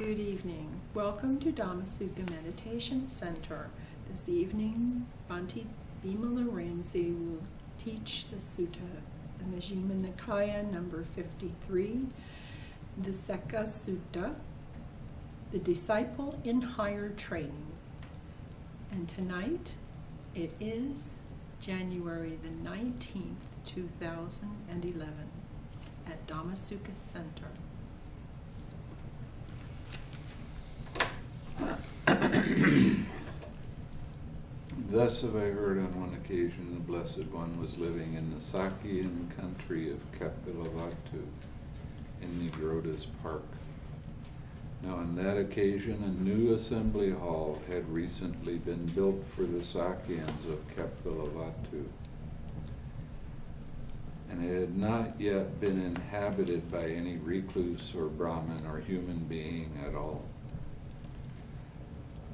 Good evening. Welcome to Dhammasukha Meditation Center. This evening, Bhante Vimalaramsi will teach the Sutta, the Majjhima Nikaya number 53, the Sekha Sutta, the Disciple in Higher Training. And tonight, it is January the 19th, 2011, at Dhammasukha Center. Thus have I heard on one occasion the Blessed One was living in the Sakyan country of Kapilavatthu in Nigroda's park. Now on that occasion a new assembly hall had recently been built for the Sakyans of Kapilavatthu, and it had not yet been inhabited by any recluse or Brahmin or human being at all.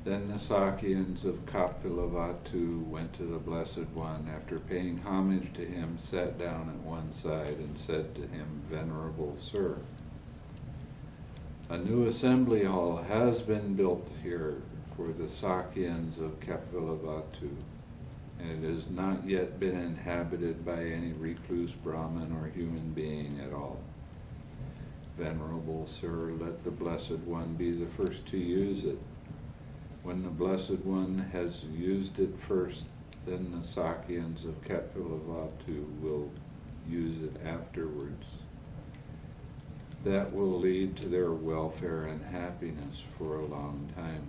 Then the Sakyans of Kapilavatthu went to the Blessed One. After paying homage to him, sat down at one side and said to him, "Venerable Sir, a new assembly hall has been built here for the Sakyans of Kapilavatthu, and it has not yet been inhabited by any recluse Brahmin or human being at all. Venerable Sir, let the Blessed One be the first to use it. When the Blessed One has used it first, then the Sakyans of Kapilavatthu will use it afterwards. That will lead to their welfare and happiness for a long time."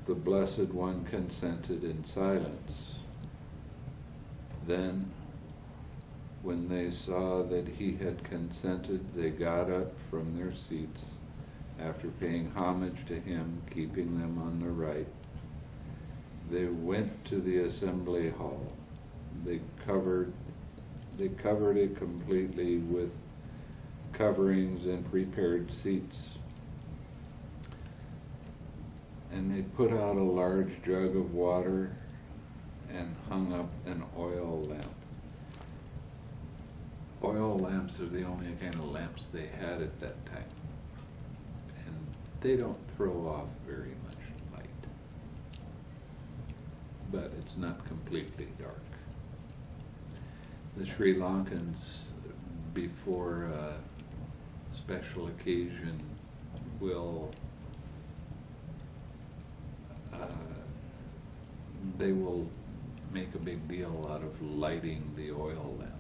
The Blessed One consented in silence. Then, when they saw that he had consented, they got up from their seats. After paying homage to him, keeping them on the right, they went to the assembly hall. They covered it completely with coverings and prepared seats. And they put out a large jug of water and hung up an oil lamp. Oil lamps are the only kind of lamps they had at that time. They don't throw off very much light, but it's not completely dark. The Sri Lankans, before a special occasion, they will make a big deal out of lighting the oil lamp.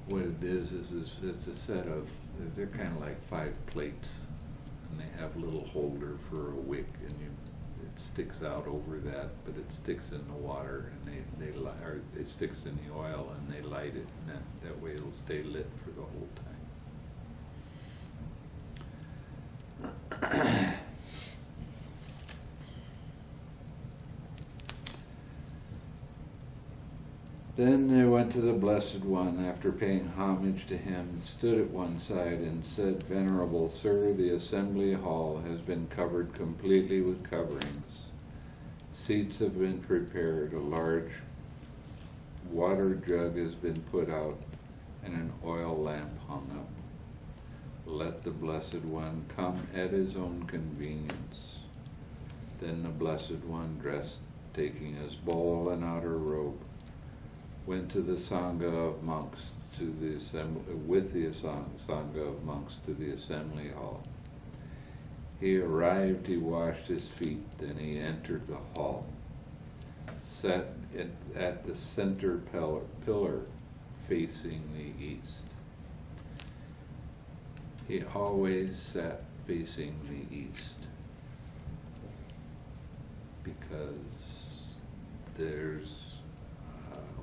What it is it's a set of, they're kind of like 5 plates, and they have a little holder for a wick, and it sticks out over that, but it sticks in the water, and it sticks in the oil, and they light it, and that way it'll stay lit for the whole time. Then they went to the Blessed One. After paying homage to him, stood at one side and said, "Venerable Sir, the assembly hall has been covered completely with coverings. Seats have been prepared, a large water jug has been put out, and an oil lamp hung up. Let the Blessed One come at his own convenience." Then the Blessed One, dressed, taking his bowl and outer robe, went to the Sangha of monks to the assembly, with the Sangha of monks to the assembly hall. He arrived, he washed his feet, then he entered the hall, sat at the center pillar facing the east. He always sat facing the east because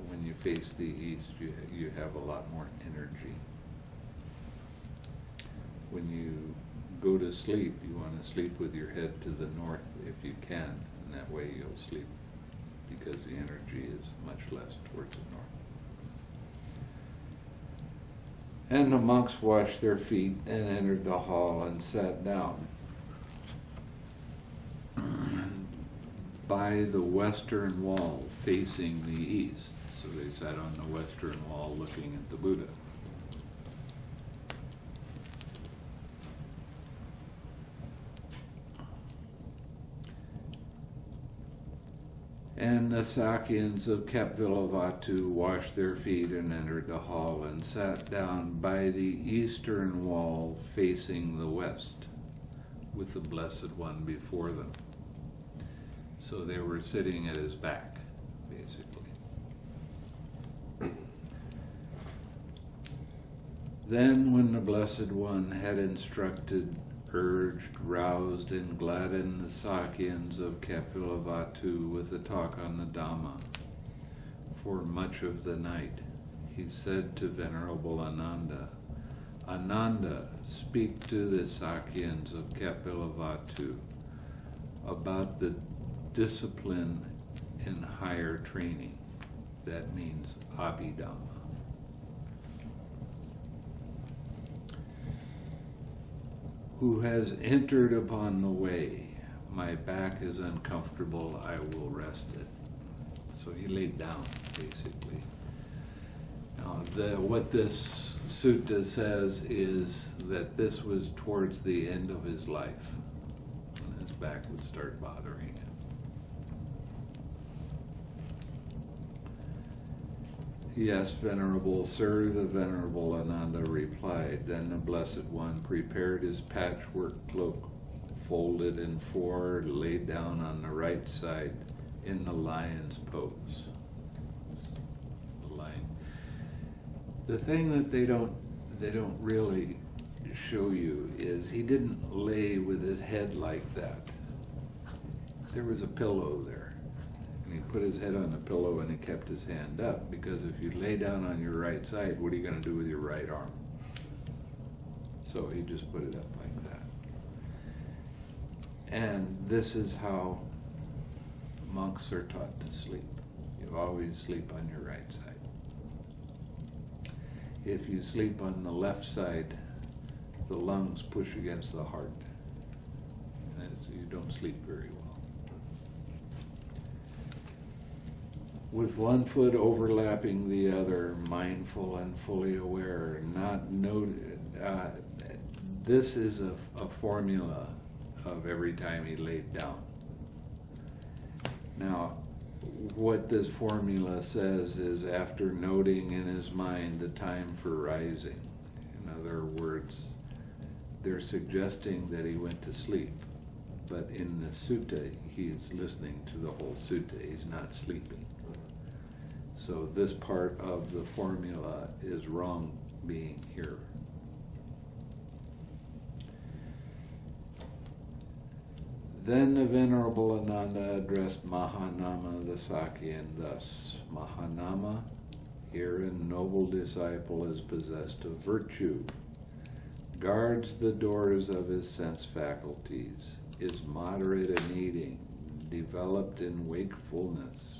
when you face the east, you have a lot more energy. When you go to sleep, you want to sleep with your head to the north if you can, and that way you'll sleep because the energy is much less towards the north. And the monks washed their feet and entered the hall and sat down by the western wall facing the east. So they sat on the western wall looking at the Buddha. And the Sakyans of Kapvilavatu washed their feet and entered the hall and sat down by the eastern wall facing the west, with the Blessed One before them. So they were sitting at his back, basically. Then when the Blessed One had instructed, urged, roused, and gladdened the Sakyans of Kapvilavatu with a talk on the Dhamma for much of the night, he said to Venerable Ānanda, Ānanda, speak to the Sakyans of Kapvilavatu about the discipline in higher training. That means Abhidhamma. Who has entered upon the way, my back is uncomfortable, I will rest it. So he laid down, basically. Now, what this sutta says is that this was towards the end of his life, and his back would start bothering him. Yes, Venerable Sir, the Venerable Ānanda replied. Then the Blessed One prepared his patchwork cloak, folded in four, laid down on the right side in the lion's pose. The lion. The thing that they don't really show you is he didn't lay with his head like that. There was a pillow there. He put his head on the pillow and he kept his hand up, because if you lay down on your right side, what are you going to do with your right arm? So he just put it up like that. And this is how monks are taught to sleep. You always sleep on your right side. If you sleep on the left side, the lungs push against the heart, and so you don't sleep very well. With one foot overlapping the other, mindful and fully aware, this is a formula of every time he laid down. Now, what this formula says is after noting in his mind the time for rising. In other words, they're suggesting that he went to sleep. But in the sutta, he is listening to the whole sutta. He's not sleeping. So this part of the formula is wrong being here. Then the Venerable Ānanda addressed Mahanama the Sakyan thus. Mahanama, here a noble disciple is possessed of virtue, guards the doors of his sense faculties, is moderate in eating, developed in wakefulness.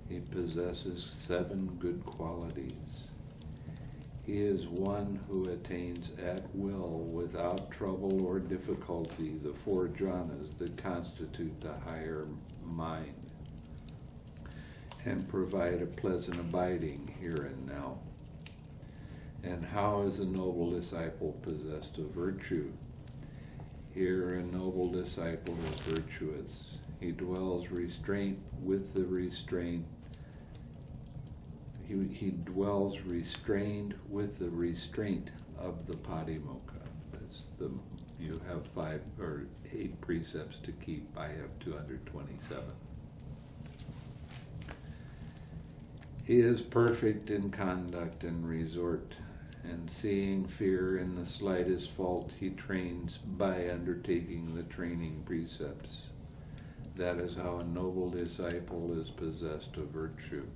He possesses 7 good qualities. He is one who attains at will, without trouble or difficulty, the 4 jhanas that constitute the higher mind, and provide a pleasant abiding here and now. And how is a noble disciple possessed of virtue? Here a noble disciple is virtuous. He dwells restraint with the restraint. He dwells restrained with the restraint of the patimokkha. You have 5 or 8 precepts to keep. I have 227. He is perfect in conduct and resort, and seeing fear in the slightest fault, he trains by undertaking the training precepts. That is how a noble disciple is possessed of virtue.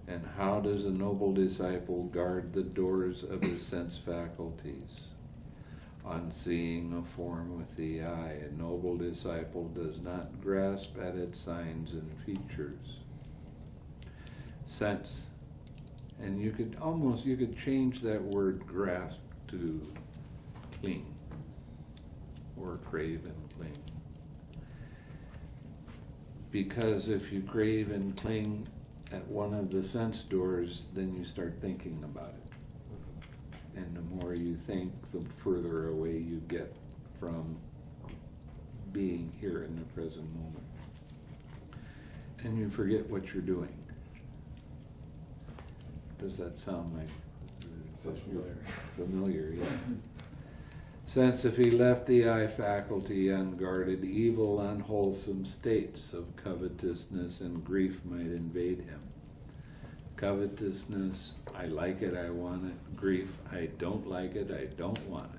And how does a noble disciple guard the doors of his sense faculties? On seeing a form with the eye, a noble disciple does not grasp at its signs and features. Sense, and you could change that word grasp to cling, or crave and cling. Because if you crave and cling at one of the sense doors, then you start thinking about it. And the more you think, the further away you get from being here in the present moment. and you forget what you're doing. Does that sound like familiar? Yeah. Since if he left the eye faculty unguarded, evil, unwholesome states of covetousness and grief might invade him. Covetousness, I like it, I want it. Grief, I don't like it, I don't want it.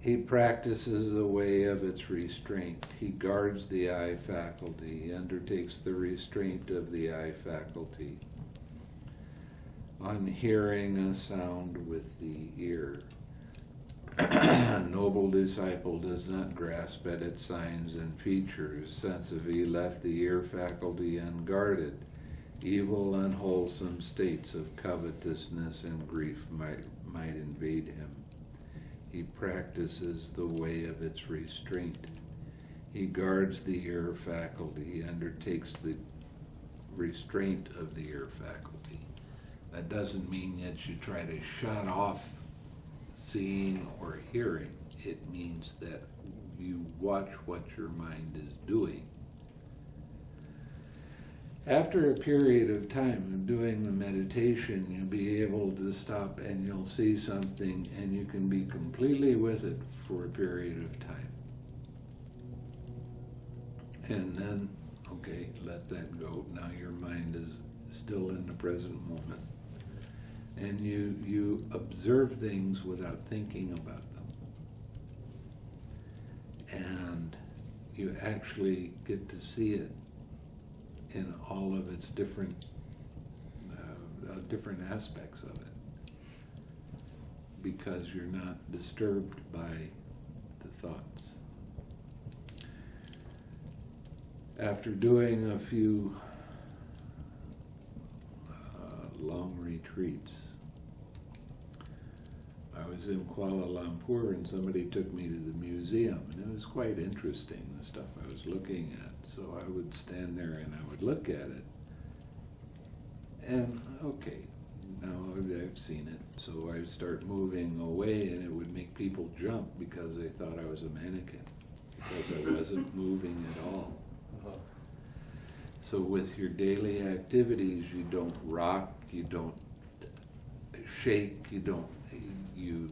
He practices a way of its restraint. He guards the eye faculty. He undertakes the restraint of the eye faculty. On hearing a sound with the ear. A noble disciple does not grasp at its signs and features, since if he left the ear faculty unguarded, evil, unwholesome states of covetousness and grief might invade him. He practices the way of its restraint. He guards the ear faculty. He undertakes the restraint of the ear faculty. That doesn't mean that you try to shut off seeing or hearing. It means that you watch what your mind is doing. After a period of time of doing the meditation, you'll be able to stop and you'll see something and you can be completely with it for a period of time. And then, okay, let that go. Now your mind is still in the present moment. And you observe things without thinking about them. And you actually get to see it in all of its different aspects of it, because you're not disturbed by the thoughts. After doing a few long retreats, I was in Kuala Lumpur and somebody took me to the museum, and it was quite interesting, the stuff I was looking at. So I would stand there and I would look at it, and okay, now I've seen it, so I would start moving away and it would make people jump because they thought I was a mannequin, because I wasn't moving at all. So with your daily activities, you don't rock, you don't shake, you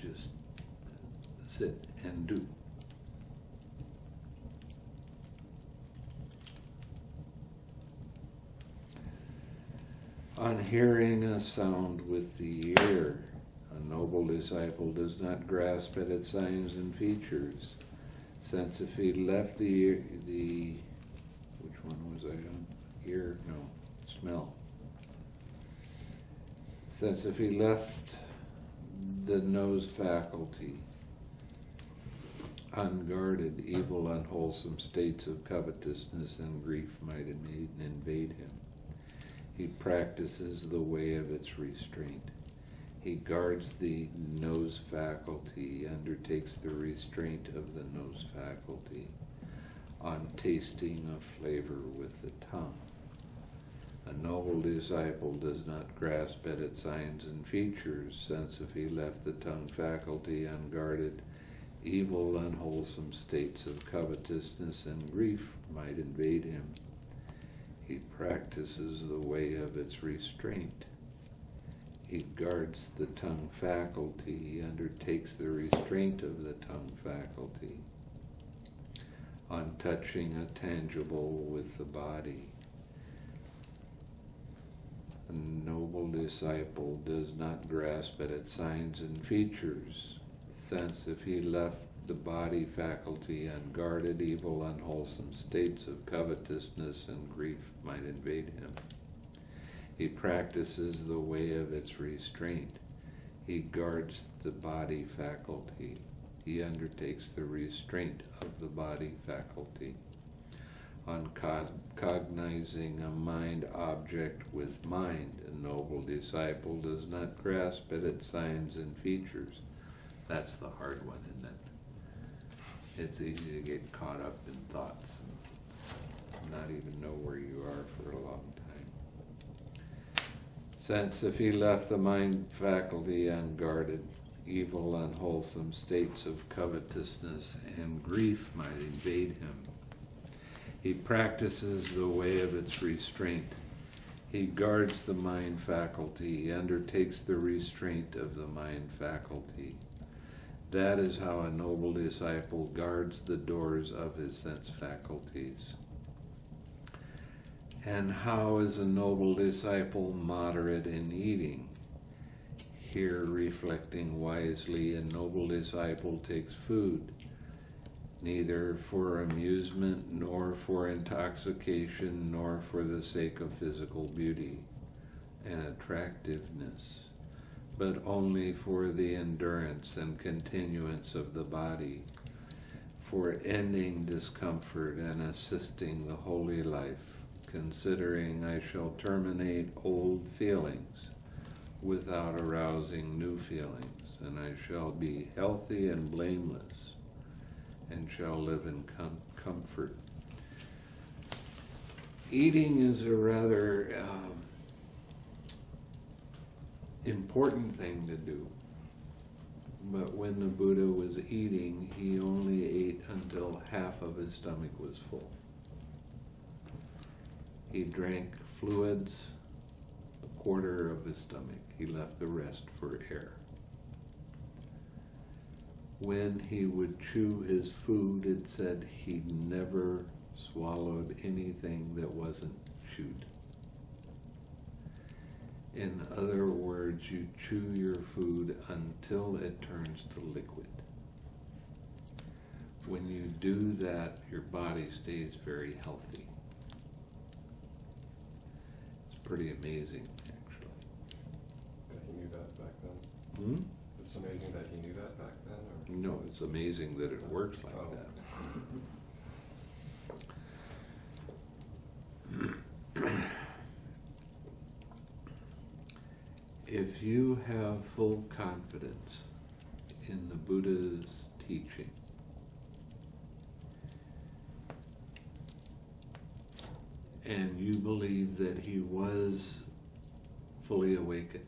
just sit and do. On hearing a sound with the ear, a noble disciple does not grasp at its signs and features, since if he left the which one was I on? Ear? No, smell. Since if he left the nose faculty unguarded, evil, unwholesome states of covetousness and grief might invade him. He practices the way of its restraint. He guards the nose faculty. He undertakes the restraint of the nose faculty on tasting of flavor with the tongue. A noble disciple does not grasp at its signs and features, since if he left the tongue faculty unguarded, evil, unwholesome states of covetousness and grief might invade him. He practices the way of its restraint. He guards the tongue faculty. He undertakes the restraint of the tongue faculty on touching a tangible with the body. A noble disciple does not grasp at its signs and features, since if he left the body faculty unguarded, evil, unwholesome states of covetousness and grief might invade him. He practices the way of its restraint. He guards the body faculty. He undertakes the restraint of the body faculty on cognizing a mind object with mind. A noble disciple does not grasp at its signs and features. That's the hard one, isn't it? It's easy to get caught up in thoughts and not even know where you are for a long time. Since if he left the mind faculty unguarded, evil, unwholesome states of covetousness and grief might invade him. He practices the way of its restraint. He guards the mind faculty. He undertakes the restraint of the mind faculty. That is how a noble disciple guards the doors of his sense faculties. And how is a noble disciple moderate in eating? Here, reflecting wisely, a noble disciple takes food, neither for amusement, nor for intoxication, nor for the sake of physical beauty and attractiveness, but only for the endurance and continuance of the body, for ending discomfort and assisting the holy life, considering I shall terminate old feelings without arousing new feelings, and I shall be healthy and blameless, and shall live in comfort. Eating is a rather important thing to do. But when the Buddha was eating, he only ate until half of his stomach was full. He drank fluids, a quarter of his stomach. He left the rest for air. When he would chew his food, it said he never swallowed anything that wasn't chewed. In other words, you chew your food until it turns to liquid. When you do that, your body stays very healthy. It's pretty amazing, actually. That he knew that back then? It's amazing that he knew that back then? Or? No, it's amazing that it works like that. If you have full confidence in the Buddha's teaching, and you believe that he was fully awakened,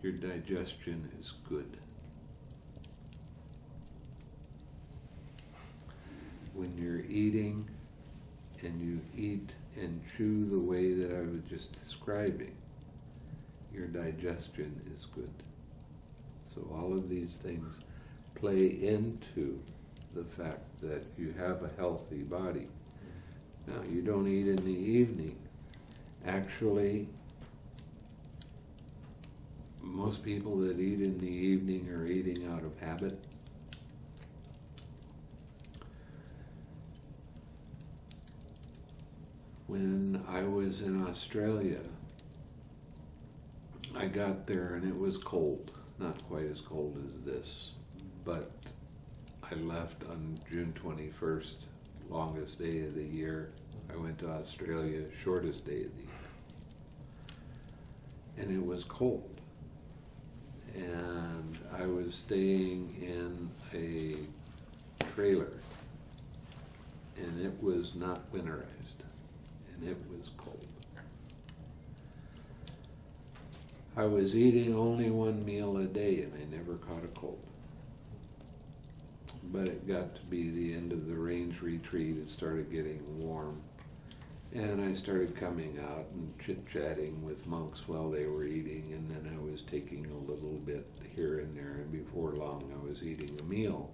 your digestion is good. When you're eating and you eat and chew the way that I was just describing, your digestion is good. So all of these things play into the fact that you have a healthy body. Now, you don't eat in the evening. Actually, most people that eat in the evening are eating out of habit. When I was in Australia, I got there and it was cold. Not quite as cold as this, but I left on June 21st, longest day of the year. I went to Australia, shortest day of the year. And it was cold. And I was staying in a trailer, and it was not winterized, and it was cold. I was eating only one meal a day, and I never caught a cold. But it got to be the end of the range retreat. It started getting warm. And I started coming out and chit-chatting with monks while they were eating, and then I was taking a little bit here and there, and before long I was eating a meal.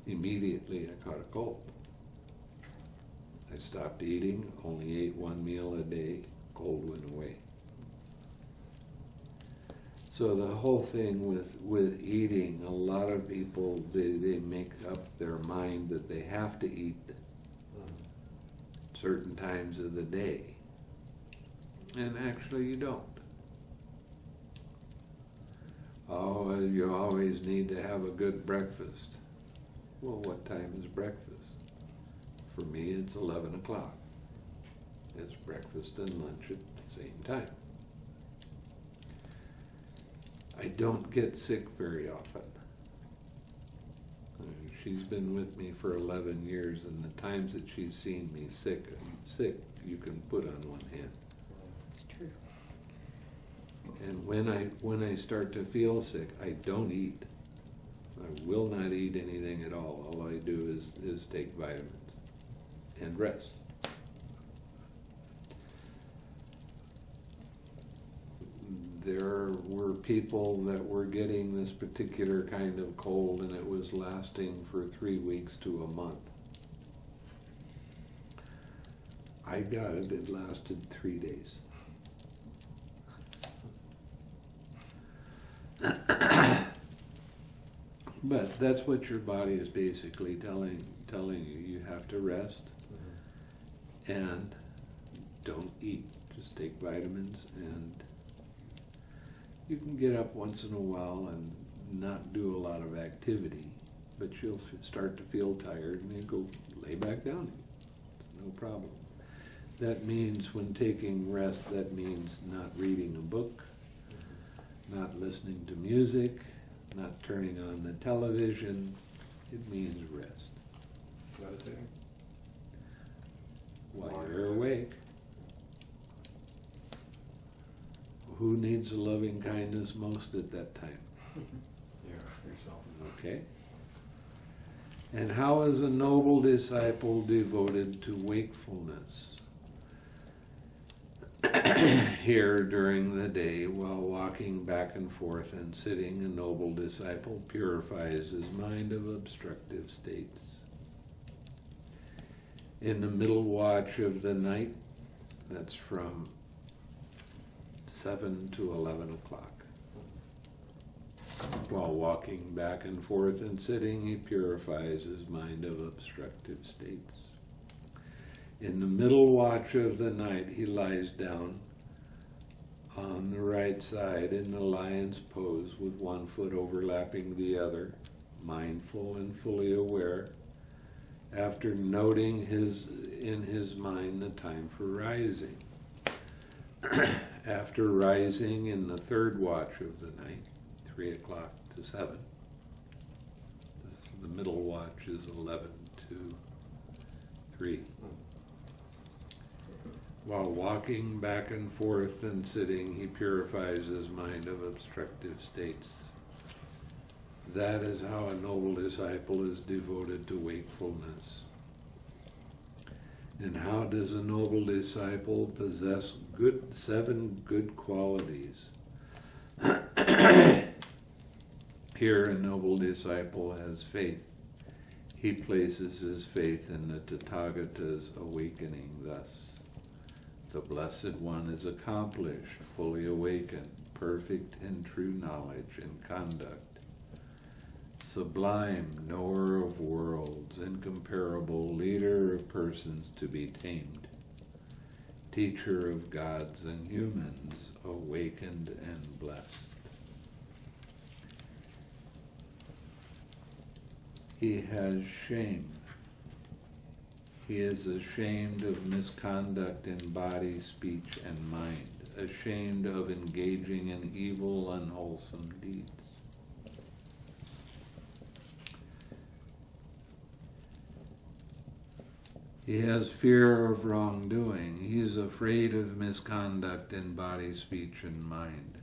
Immediately I caught a cold. I stopped eating, only ate one meal a day, cold went away. So the whole thing with eating, a lot of people, they make up their mind that they have to eat certain times of the day. And actually you don't. Oh, you always need to have a good breakfast. Well, what time is breakfast? For me, it's 11 o'clock. It's breakfast and lunch at the same time. I don't get sick very often. She's been with me for 11 years, and the times that she's seen me sick, you can put on one hand. It's true. And when I start to feel sick, I don't eat. I will not eat anything at all. All I do is take vitamins and rest. There were people that were getting this particular kind of cold, and it was lasting for 3 weeks to a month. I got it, it lasted 3 days. But that's what your body is basically telling you. You have to rest and don't eat. Just take vitamins, and you can get up once in a while and not do a lot of activity, but you'll start to feel tired and you go lay back down. No problem. That means when taking rest, that means not reading a book, not listening to music, not turning on the television. It means rest. Meditating? While you're awake. Who needs loving kindness most at that time? Yeah, yourself. Okay. And how is a noble disciple devoted to wakefulness? Here during the day, while walking back and forth and sitting, a noble disciple purifies his mind of obstructive states. In the middle watch of the night, that's from 7 to 11 o'clock. While walking back and forth and sitting, he purifies his mind of obstructive states. In the middle watch of the night, he lies down on the right side in the lion's pose with one foot overlapping the other, mindful and fully aware, after noting in his mind the time for rising. After rising in the third watch of the night, 3 o'clock to 7, the middle watch is 11 to 3. While walking back and forth and sitting, he purifies his mind of obstructive states. That is how a noble disciple is devoted to wakefulness. And how does a noble disciple possess 7 good qualities? Here a noble disciple has faith. He places his faith in the Tathagata's awakening thus. The Blessed One is accomplished, fully awakened, perfect in true knowledge and conduct. Sublime, knower of worlds, incomparable, leader of persons to be tamed, teacher of gods and humans, awakened and blessed. He has shame. He is ashamed of misconduct in body, speech, and mind, ashamed of engaging in evil, unwholesome deeds. He has fear of wrongdoing. He is afraid of misconduct in body, speech, and mind,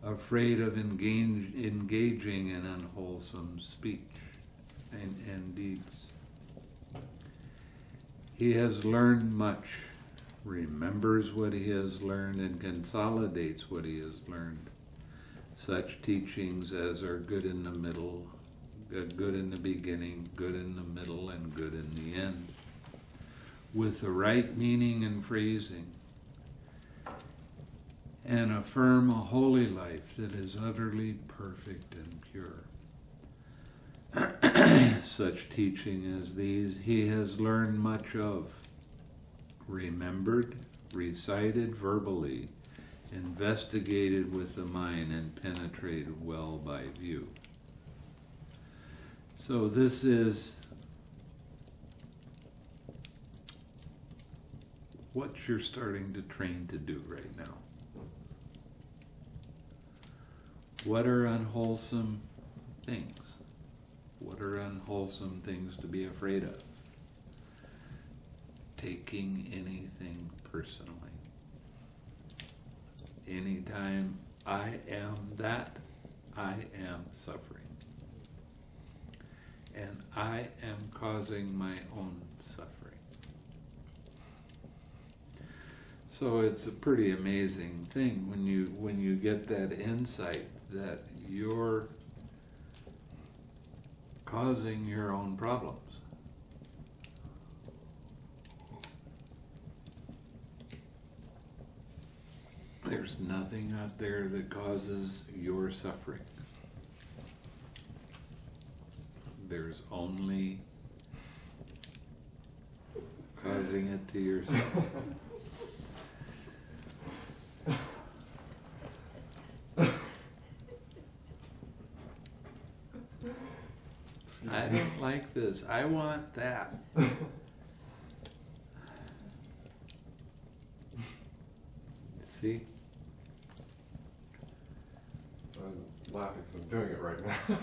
afraid of engaging in unwholesome speech and deeds. He has learned much, remembers what he has learned, and consolidates what he has learned. Such teachings as are good in the middle, good in the beginning, good in the middle, and good in the end, with the right meaning and phrasing, and affirm a holy life that is utterly perfect and pure. Such teaching as these he has learned much of, remembered, recited verbally, investigated with the mind, and penetrated well by view. So this is what you're starting to train to do right now. What are unwholesome things? What are unwholesome things to be afraid of? Taking anything personally. Anytime I am that, I am suffering. and I am causing my own suffering. So it's a pretty amazing thing when you get that insight that you're causing your own problems. There's nothing out there that causes your suffering. There's only causing it to yourself. I don't like this. I want that. See? I'm laughing because I'm doing it right now.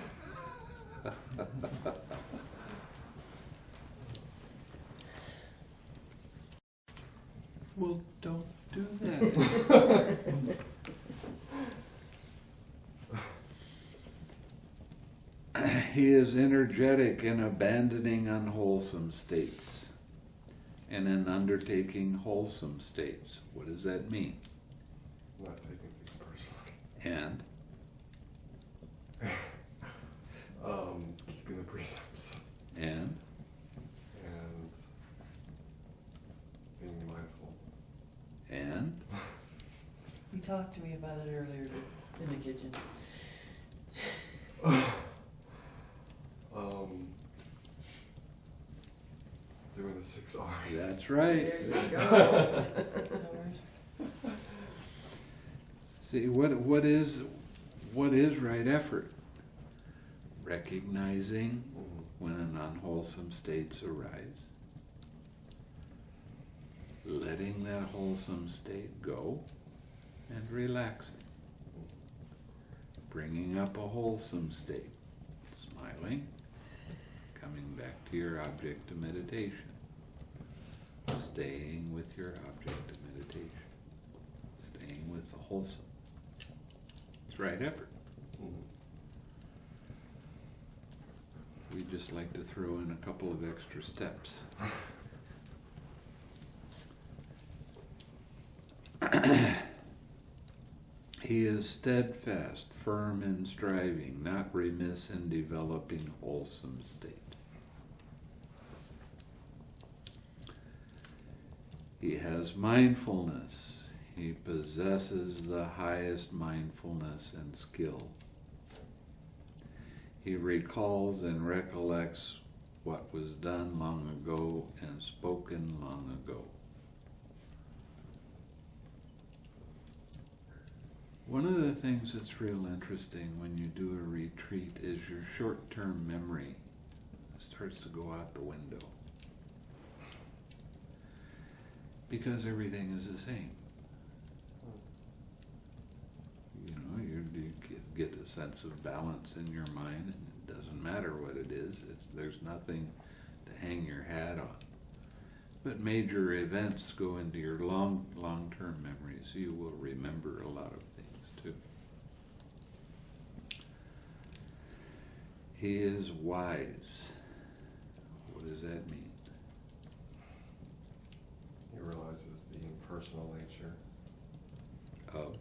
Well, don't do that. He is energetic in abandoning unwholesome states and in undertaking wholesome states. What does that mean? Not taking things personally. And? Keeping the precepts. And? And being mindful. And? You talked to me about it earlier in the kitchen. Doing the 6 R's. That's right. There you go. See, what is right effort? Recognizing when an unwholesome states arise, letting that wholesome state go, and relaxing. Bringing up a wholesome state, smiling, coming back to your object of meditation, staying with your object of meditation, staying with the wholesome. It's right effort. We just like to throw in a couple of extra steps. He is steadfast, firm in striving, not remiss in developing wholesome states. He has mindfulness. He possesses the highest mindfulness and skill. He recalls and recollects what was done long ago and spoken long ago. One of the things that's real interesting when you do a retreat is your short-term memory starts to go out the window. Because everything is the same. You know, you get a sense of balance in your mind, and it doesn't matter what it is. There's nothing to hang your hat on. But major events go into your long-term memory, so you will remember a lot of things too. He is wise. What does that mean? He realizes the impersonal nature Of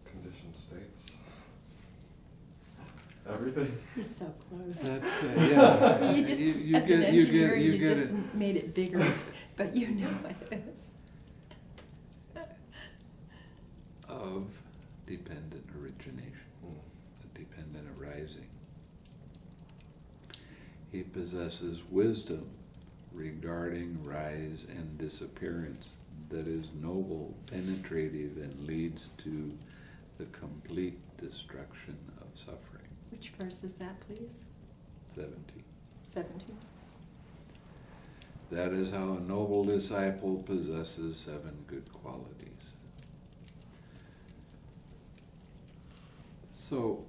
conditioned states. Everything. He's so close. that's yeah. You just, You as get- an you engineer, get- you, you get just it. made it bigger, but you know it is. Of dependent origination, dependent arising. He possesses wisdom regarding rise and disappearance that is noble, penetrative, and leads to the complete destruction of suffering. Which verse is that, please? 17. 17. That is how a noble disciple possesses 7 good qualities. So,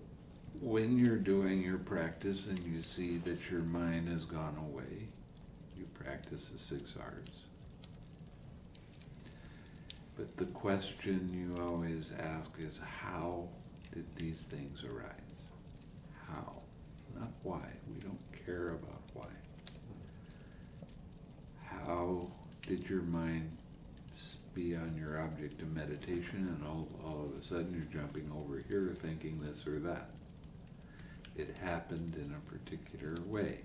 when you're doing your practice and you see that your mind has gone away, you practice the 6 R's. But the question you always ask is, how did these things arise? How? Not why. We don't care about why. How did your mind be on your object of meditation and all of a sudden you're jumping over here thinking this or that? It happened in a particular way.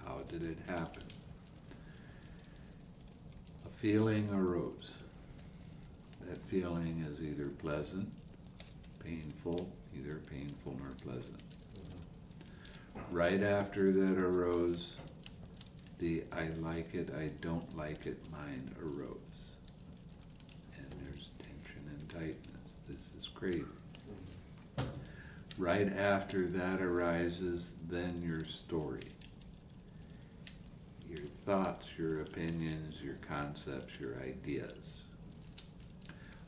How did it happen? A feeling arose. That feeling is either pleasant, painful, either painful nor pleasant. Right after that arose, the I like it, I don't like it mind arose. And there's tension and tightness. This is crazy. Right after that arises, then your story. Your thoughts, your opinions, your concepts, your ideas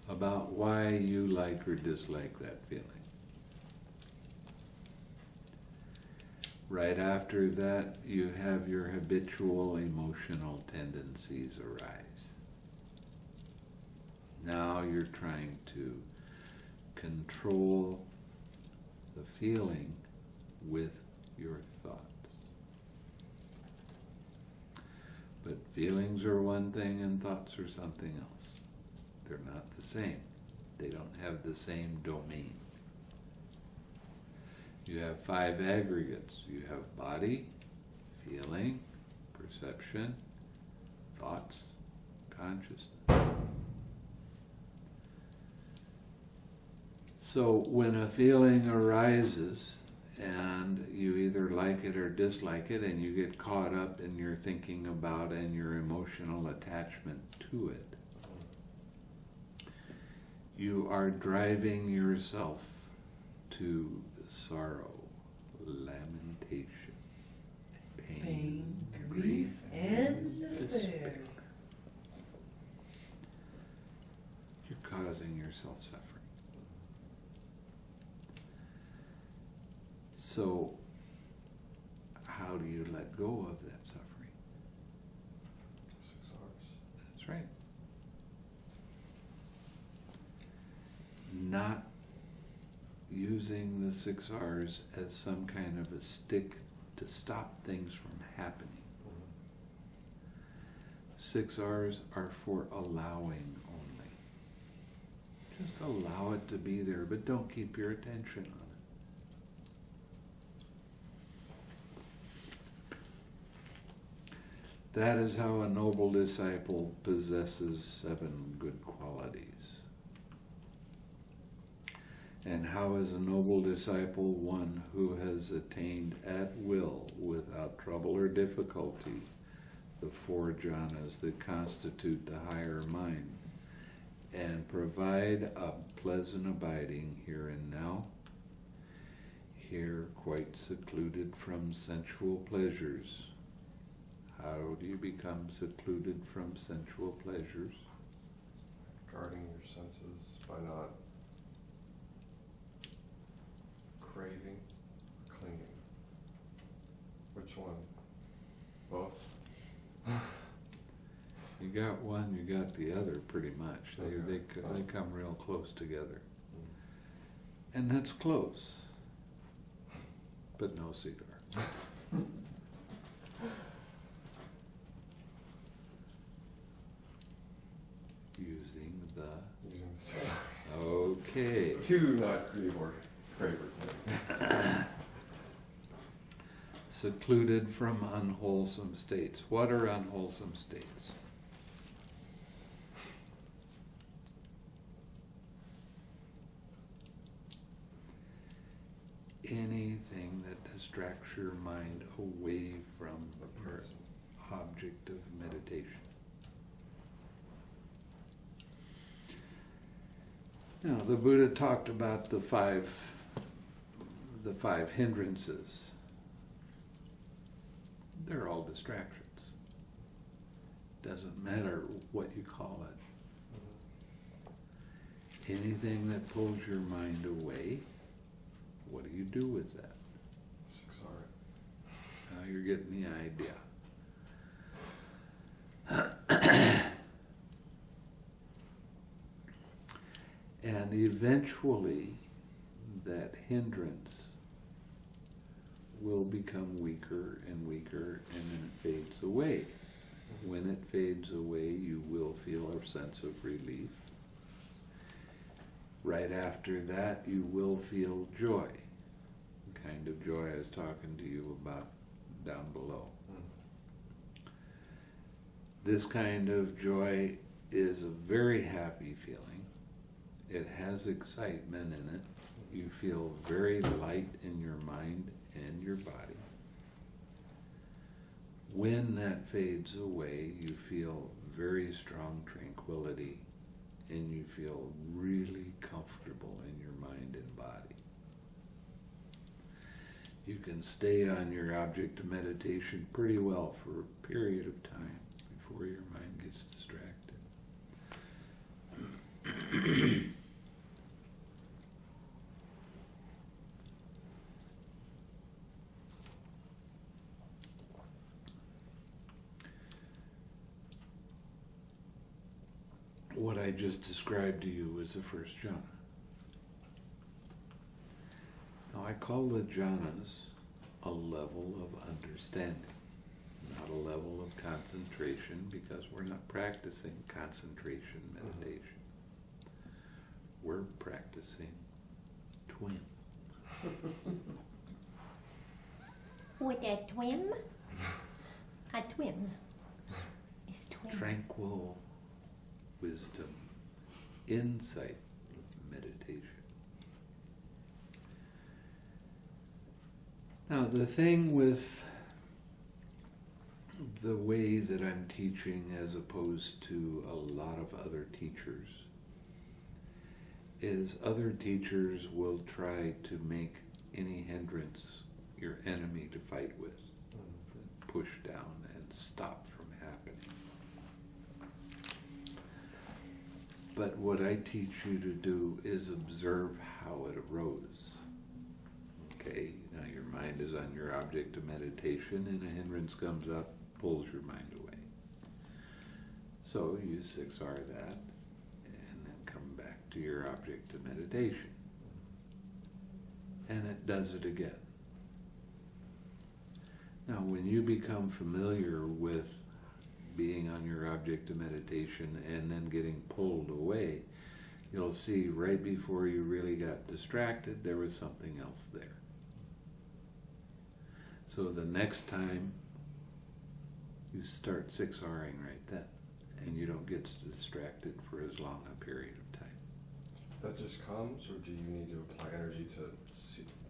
about why you like or dislike that feeling. Right after that, you have your habitual emotional tendencies arise. Now you're trying to control the feeling with your thoughts. But feelings are one thing and thoughts are something else. They're not the same. They don't have the same domain. You have 5 aggregates. You have body, feeling, perception, thoughts, consciousness. So when a feeling arises and you either like it or dislike it and you get caught up in your thinking about and your emotional attachment to it, you are driving yourself to sorrow, lamentation, pain, grief, and despair. You're causing yourself suffering. So, how do you let go of that suffering? 6 hours. That's right. Not using the 6 R's as some kind of a stick to stop things from happening. 6 R's are for allowing only. Just allow it to be there, but don't keep your attention on it. That is how a noble disciple possesses 7 good qualities. And how is a noble disciple one who has attained at will, without trouble or difficulty, the 4 jhanas that constitute the higher mind, and provide a pleasant abiding here and now, here quite secluded from sensual pleasures. How do you become secluded from sensual pleasures? Guarding your senses by not craving, clinging. Which one? Both? You got one, you got the other, pretty much. They Okay. come real close together. And that's close, but no cigar. Using the... Using the 6 hours. Okay. 2 not grieve or crave or cling. Secluded from unwholesome states. What are unwholesome states? Anything that distracts your mind away from your object of meditation. Now, the Buddha talked about the five hindrances. They're all distractions. Doesn't matter what you call it. Anything that pulls your mind away, what do you do with that? 6 hours. Now you're getting the idea. eventually that hindrance will become weaker and weaker, and then it fades away. When it fades away, you will feel a sense of relief. Right after that, you will feel joy, the kind of joy I was talking to you about down below. This kind of joy is a very happy feeling. It has excitement in it. You feel very light in your mind and your body. When that fades away, you feel very strong tranquility, and you feel really comfortable in your mind and body. You can stay on your object of meditation pretty well for a period of time before your mind gets distracted. What I just described to you was the first jhana. Now I call the jhanas a level of understanding, not a level of concentration, because we're not practicing concentration meditation. We're practicing twin. What a twin? A twin is twin. Tranquil wisdom, insight meditation. Now the thing with the way that I'm teaching as opposed to a lot of other teachers is other teachers will try to make any hindrance your enemy to fight with, push down and stop from happening. But what I teach you to do is observe how it arose. Okay, now your mind is on your object of meditation and a hindrance comes up, pulls your mind away. So you 6R that and then come back to your object of meditation. And it does it again. Now when you become familiar with being on your object of meditation and then getting pulled away, you'll see right before you really got distracted, there was something else there. So the next time, you start 6Ring right then, and you don't get distracted for as long a period of time. That just comes, or do you need to apply energy to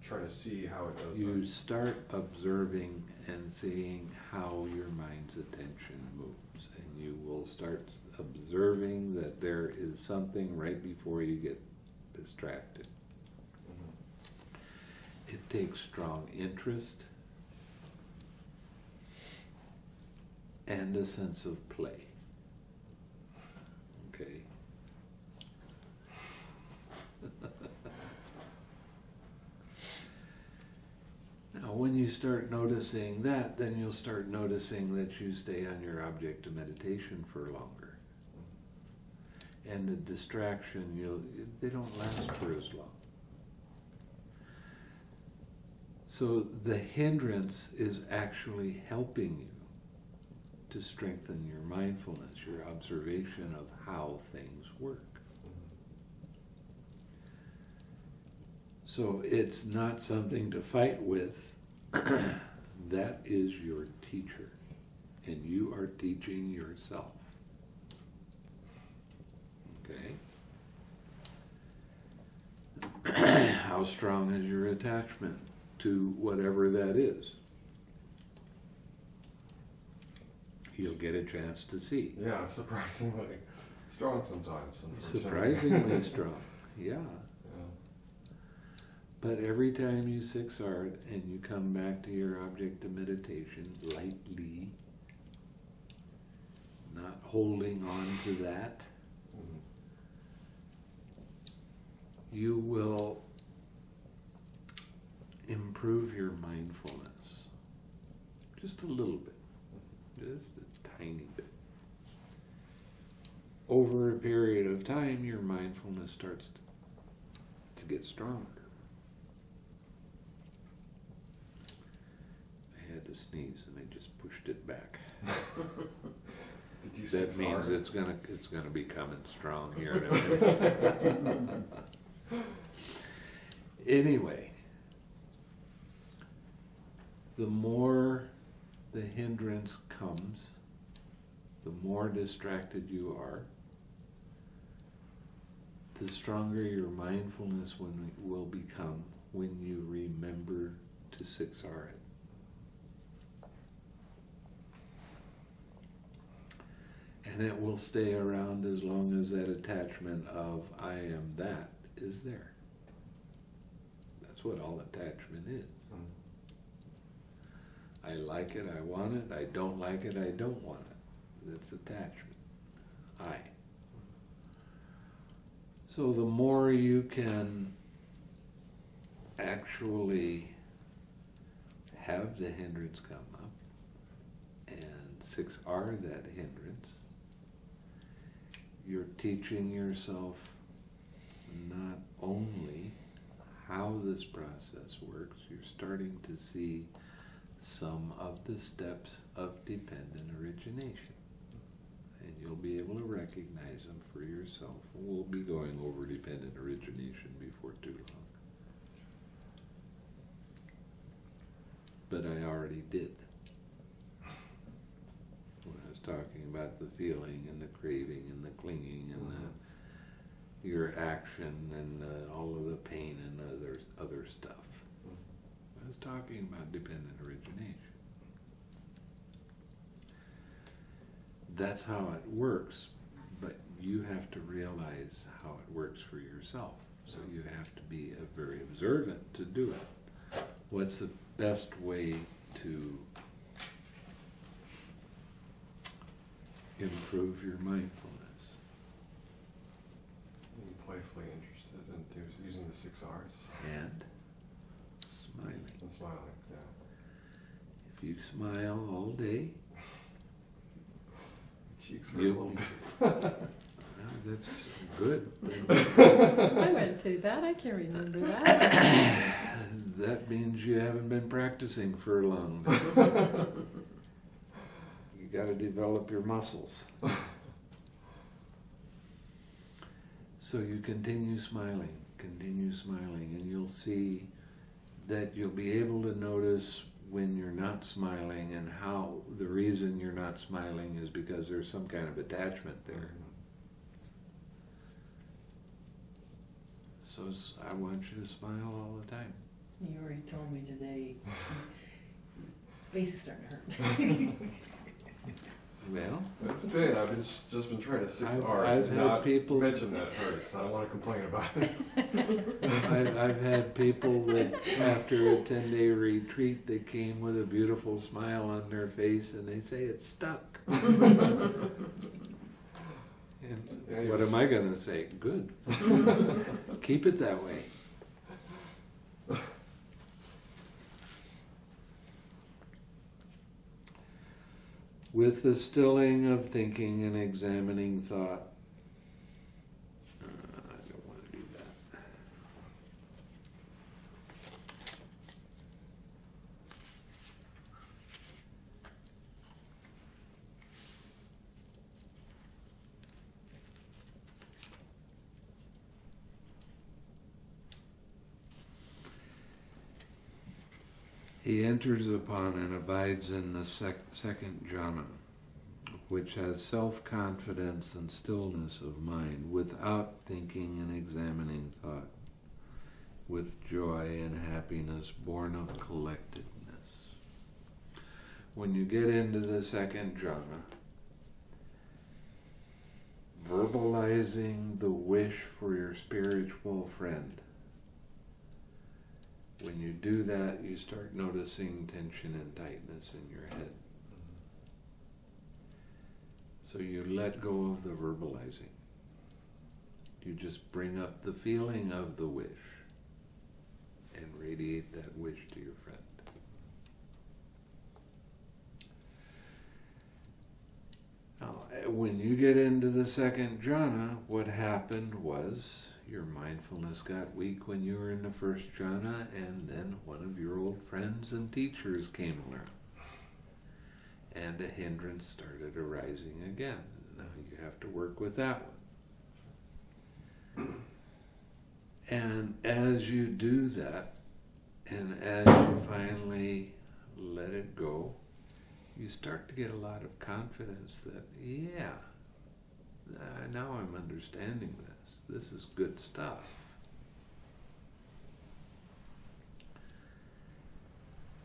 try to see how it does You that? start observing and seeing how your mind's attention moves, and you will start observing that there is something right before you get distracted. It takes strong interest and a sense of play. Okay? Now, when you start noticing that, then you'll start noticing that you stay on your object of meditation for longer. And the distraction, they don't last for as long. So the hindrance is actually helping you to strengthen your mindfulness, your observation of how things work. So it's not something to fight with. That is your teacher, and you are teaching yourself. Okay? How strong is your attachment to whatever that is? You'll get a chance to see. Yeah, surprisingly strong sometimes. Surprisingly strong, yeah. Yeah. But every time you 6R it and you come back to your object of meditation lightly, not holding on to that, you will improve your mindfulness just a little bit, just a tiny bit. Over a period of time, your mindfulness starts get stronger. I had to sneeze and I just pushed it back. Did you That means 6R? it's gonna be coming strong here in a minute. Anyway, the more the hindrance comes, the more distracted you are, the stronger your mindfulness will become when you remember to 6R it. And it will stay around as long as that attachment of I am that is there. That's what all attachment is. I like it, I want it. I don't like it, I don't want it. That's attachment. I. So the more you can actually have the hindrance come up and 6R that hindrance, you're teaching yourself not only how this process works, you're starting to see some of the steps of dependent origination. And you'll be able to recognize them for yourself. We'll be going over dependent origination before too long. But I already did. When I was talking about the feeling and the craving and the clinging and your action and all of the pain and other stuff. I was talking about dependent origination. That's how it works, but you have to realize how it works for yourself. So you have to be very observant to do it. What's the best way to improve your mindfulness? Being playfully interested in using the 6Rs. And smiling. And smiling, yeah. If you smile all day, Cheeks hurt a little bit. that's good. I went through that. I can remember that. That means you haven't been practicing for long. You got to develop your muscles. So you continue smiling, and you'll see that you'll be able to notice when you're not smiling and how the reason you're not smiling is because there's some kind of attachment there. So I want you to smile all the time. You already told me today. Face is starting to hurt. Well, It's been, I've just been trying to 6R I've and had not people- mention that it hurts. I don't want to complain about it. I've had people that after a 10-day retreat, they came with a beautiful smile on their face and they say it's stuck. And what am I going to say? Good. Keep it that way. With the stilling of thinking and examining thought. I don't want to do that. He enters upon and abides in the second jhana, which has self-confidence and stillness of mind without thinking and examining thought, with joy and happiness born of collectedness. When you get into the second jhana, verbalizing the wish for your spiritual friend, when you do that, you start noticing tension and tightness in your head. So you let go of the verbalizing. You just bring up the feeling of the wish and radiate that wish to your friend. Now, when you get into the second jhana, what happened was your mindfulness got weak when you were in the first jhana, and then one of your old friends and teachers came along. And a hindrance started arising again. Now you have to work with that one. And as you do that, and as you finally let it go, you start to get a lot of confidence that, yeah, now I'm understanding this. This is good stuff.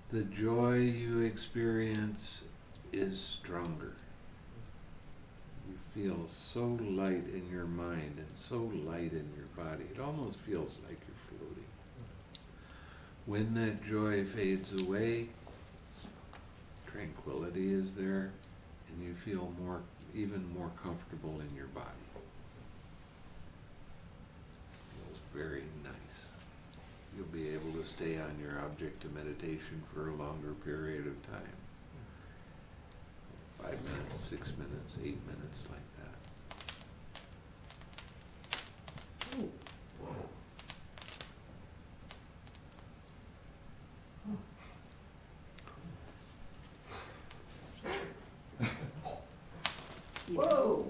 The joy you experience is stronger. You feel so light in your mind and so light in your body. It almost feels like you're floating. When that joy fades away, tranquility is there, and you feel even more comfortable in your body. Feels very nice. You'll be able to stay on your object of meditation for a longer period of time. 5 minutes, 6 minutes, 8 minutes, like that. Ooh. Whoa!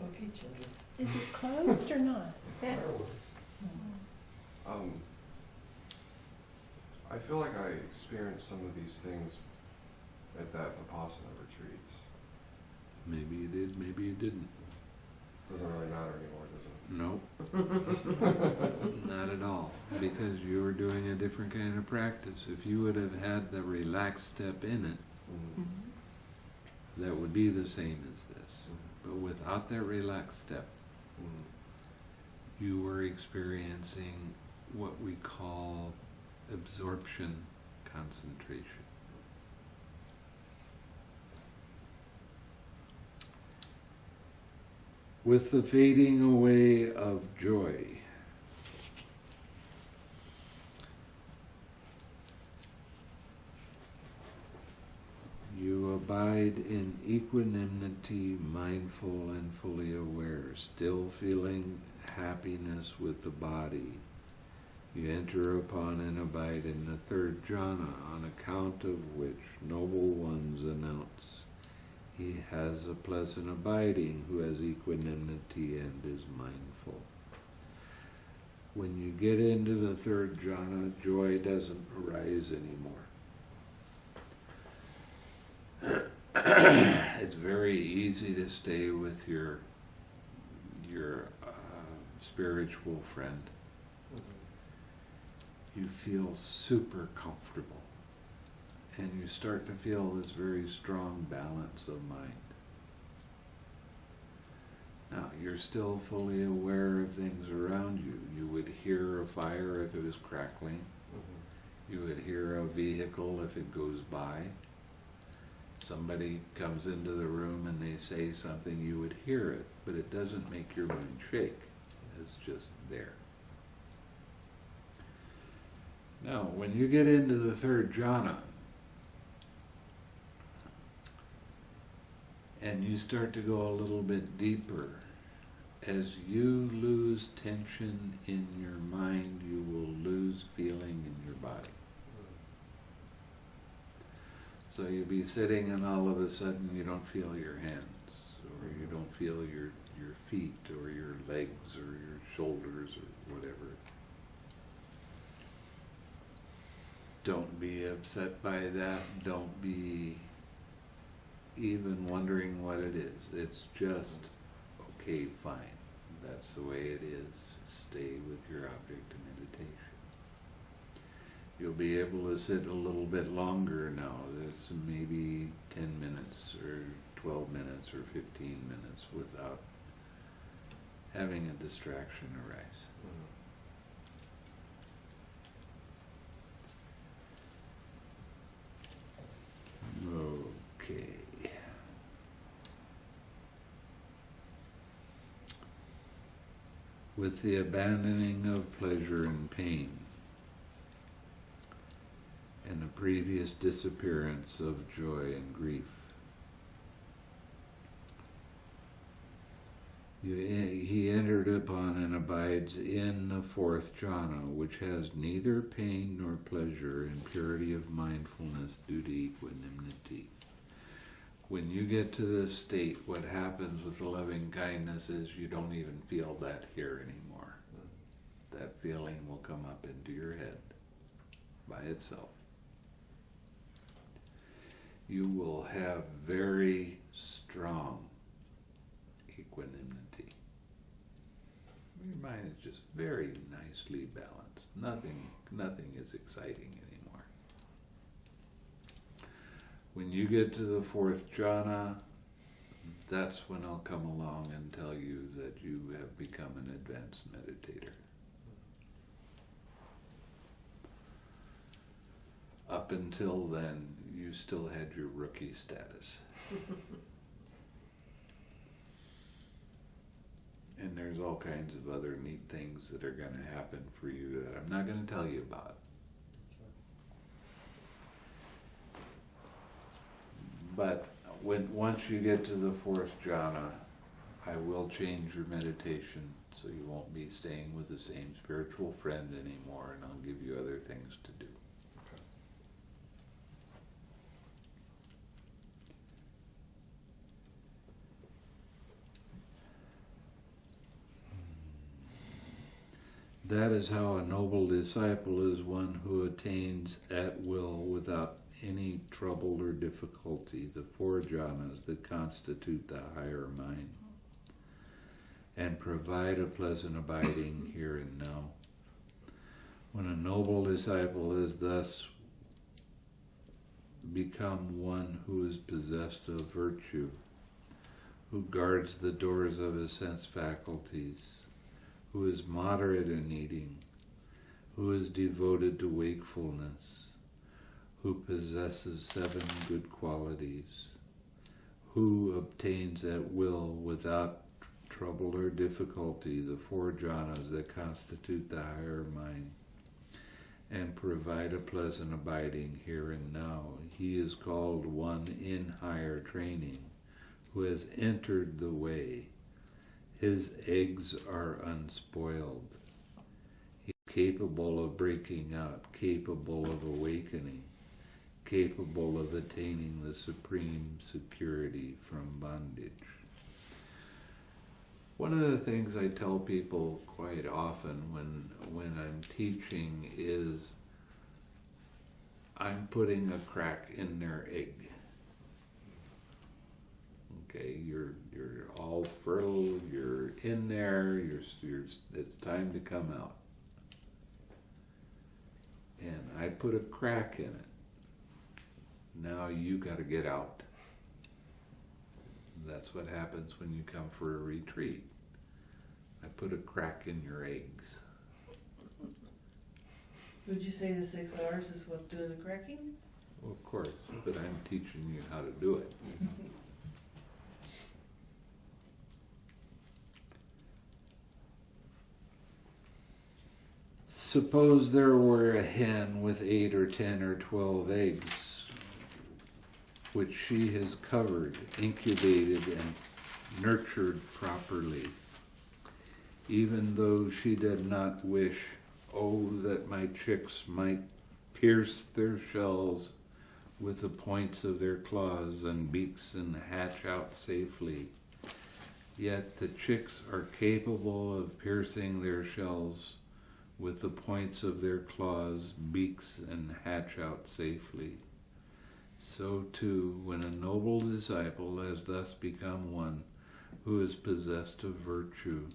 Okay, children. Is it closed or not? Yeah. I feel like I experienced some of these things at that Vipassana retreat. Maybe you did, maybe you didn't. Doesn't really matter anymore, does it? Nope. Not at all. Because you were doing a different kind of practice. If you would have had the relaxed step in it, that would be the same as this. But without that relaxed step, you were experiencing what we call absorption concentration. With the fading away of joy, you abide in equanimity, mindful and fully aware, still feeling happiness with the body. You enter upon and abide in the third jhana, on account of which noble ones announce, he has a pleasant abiding who has equanimity and is mindful. When you get into the third jhana, joy doesn't arise anymore. It's very easy to stay with your spiritual friend. You feel super comfortable, and you start to feel this very strong balance of mind. Now, you're still fully aware of things around you. You would hear a fire if it was crackling. You would hear a vehicle if it goes by. Somebody comes into the room and they say something, you would hear it, but it doesn't make your mind shake. It's just there. Now, when you get into the third jhana, and you start to go a little bit deeper, as you lose tension in your mind, you will lose feeling in your body. So you'll be sitting and all of a sudden you don't feel your hands, or you don't feel your feet, or your legs, or your shoulders, or whatever. Don't be upset by that. Don't be even wondering what it is. It's just, okay, fine. That's the way it is. Stay with your object of meditation. You'll be able to sit a little bit longer now. It's maybe 10 minutes or 12 minutes or 15 minutes without having a distraction arise. Okay. With the abandoning of pleasure and pain, and the previous disappearance of joy and grief, he entered upon and abides in the fourth jhana, which has neither pain nor pleasure, in purity of mindfulness due to equanimity. When you get to this state, what happens with the loving kindness is you don't even feel that here anymore. That feeling will come up into your head by itself. You will have very strong equanimity. Your mind is just very nicely balanced. Nothing is exciting anymore. When you get to the fourth jhana, that's when I'll come along and tell you that you have become an advanced meditator. Up until then, you still had your rookie status. And there's all kinds of other neat things that are going to happen for you that I'm not going to tell you about. But once you get to the fourth jhana, I will change your meditation so you won't be staying with the same spiritual friend anymore, and I'll give you other things to do. That is how a noble disciple is, one who attains at will without any trouble or difficulty the four jhanas that constitute the higher mind and provide a pleasant abiding here and now. When a noble disciple is thus become one who is possessed of virtue, who guards the doors of his sense faculties, who is moderate in eating, who is devoted to wakefulness, who possesses 7 good qualities, who obtains at will without trouble or difficulty the 4 jhanas that constitute the higher mind and provide a pleasant abiding here and now. He is called one in higher training, who has entered the way. His eggs are unspoiled. He is capable of breaking out, capable of awakening, capable of attaining the supreme security from bondage. One of the things I tell people quite often when I'm teaching is I'm putting a crack in their egg. Okay, you're all fertile, you're in there, it's time to come out. And I put a crack in it. Now you got to get out. That's what happens when you come for a retreat. I put a crack in your eggs. Would you say the 6 hours is what's doing the cracking? Well, of course, but I'm teaching you how to do it. Suppose there were a hen with 8 or 10 or 12 eggs, which she has covered, incubated, and nurtured properly. Even though she did not wish, oh, that my chicks might pierce their shells with the points of their claws and beaks and hatch out safely. Yet the chicks are capable of piercing their shells with the points of their claws, beaks, and hatch out safely. So too, when a noble disciple has thus become one who is possessed of virtue,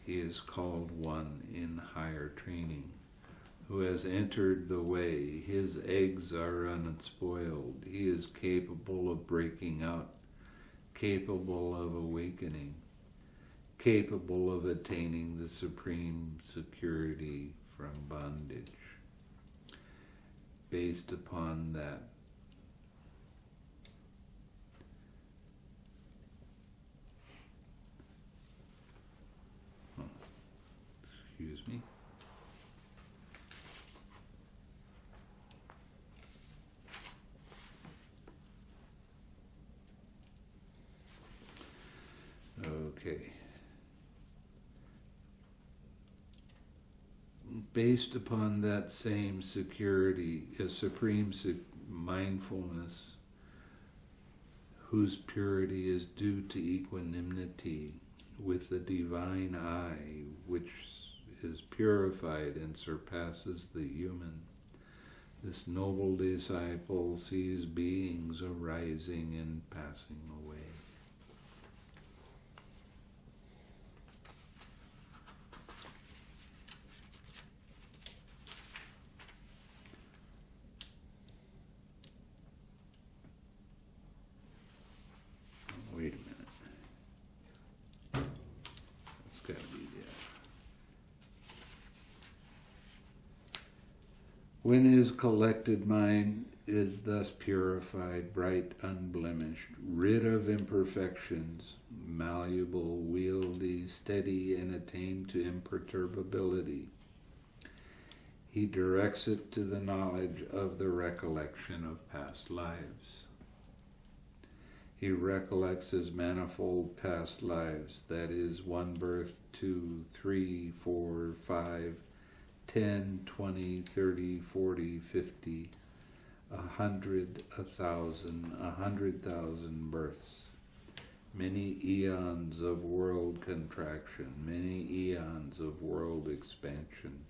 he is called one in higher training, who has entered the way. His eggs are unspoiled. He is capable of breaking out, capable of awakening, capable of attaining the supreme security from bondage. Based upon that, excuse me. Okay. based upon that same security, a supreme mindfulness whose purity is due to equanimity with the divine eye, which is purified and surpasses the human. This noble disciple sees beings arising and passing away. Wait a minute. That's got to be there. When his collected mind is thus purified, bright, unblemished, rid of imperfections, malleable, wieldy, steady, and attained to imperturbability, he directs it to the knowledge of the recollection of past lives. He recollects his manifold past lives, that is, 1 birth, 2, 3, 4, 5, 10, 20, 30, 40, 50, 100, 1,000, 100,000 births, many eons of world contraction, many eons of world expansion,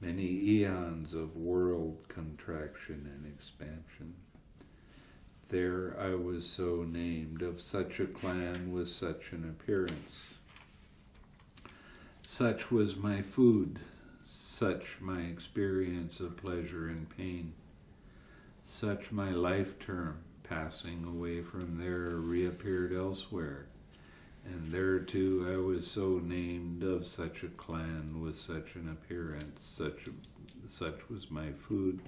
many eons of world contraction and expansion. There I was so named, of such a clan with such an appearance. Such was my food, such my experience of pleasure and pain, such my life term, passing away from there, reappeared elsewhere. And there too I was so named, of such a clan with such an appearance, such was my food,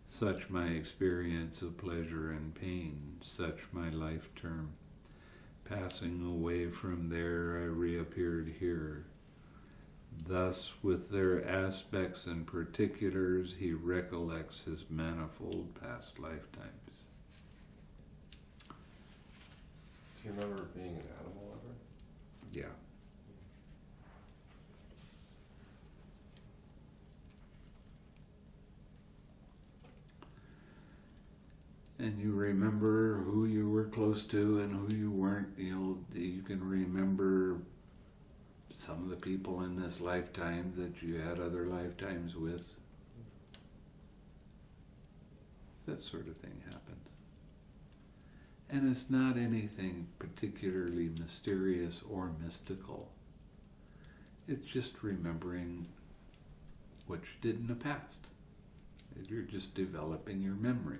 such my experience of pleasure and pain, such my life term. Passing away from there, I reappeared here. Thus, with their aspects and particulars, he recollects his manifold past lifetimes. Do you remember being an animal ever? Yeah. And you remember who you were close to and who you weren't. You can remember some of the people in this lifetime that you had other lifetimes with. That sort of thing happens. And it's not anything particularly mysterious or mystical. It's just remembering what you did in the past. You're just developing your memory.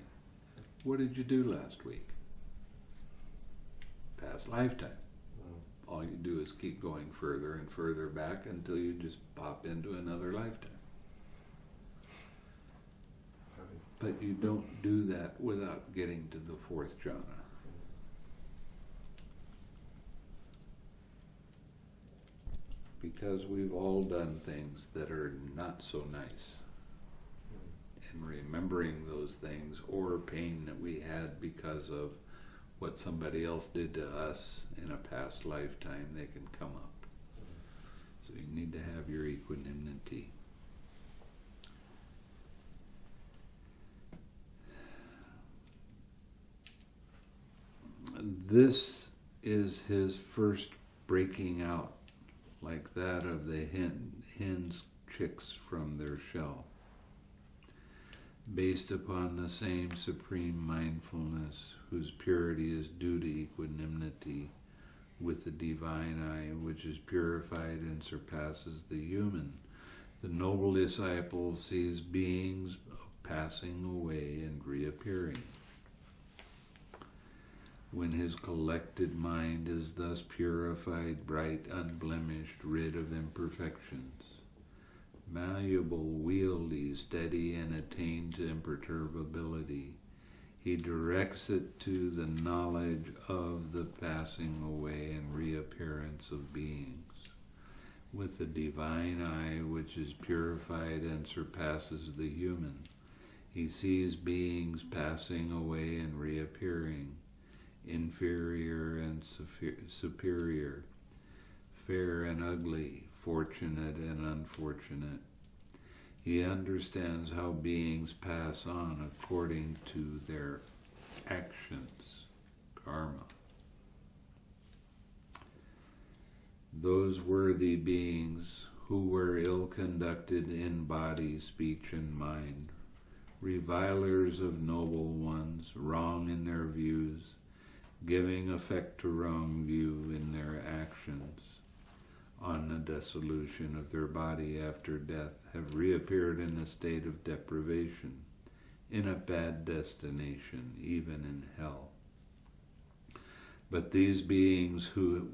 What did you do last week? Past lifetime. All you do is keep going further and further back until you just pop into another lifetime. But you don't do that without getting to the fourth jhana. Because we've all done things that are not so nice. And remembering those things, or pain that we had because of what somebody else did to us in a past lifetime, they can come up. So you need to have your equanimity. This is his first breaking out, like that of the hen's chicks from their shell, based upon the same supreme mindfulness whose purity is due to equanimity with the divine eye, which is purified and surpasses the human. The noble disciple sees beings passing away and reappearing. When his collected mind is thus purified, bright, unblemished, rid of imperfections, malleable, wieldy, steady, and attained to imperturbability, he directs it to the knowledge of the passing away and reappearance of beings. With the divine eye, which is purified and surpasses the human, he sees beings passing away and reappearing, inferior and superior, fair and ugly, fortunate and unfortunate, He understands how beings pass on according to their actions, karma. Those worthy beings who were ill-conducted in body, speech, and mind, revilers of noble ones, wrong in their views, giving effect to wrong view in their actions, on the dissolution of their body after death, have reappeared in a state of deprivation, in a bad destination, even in hell. But these beings who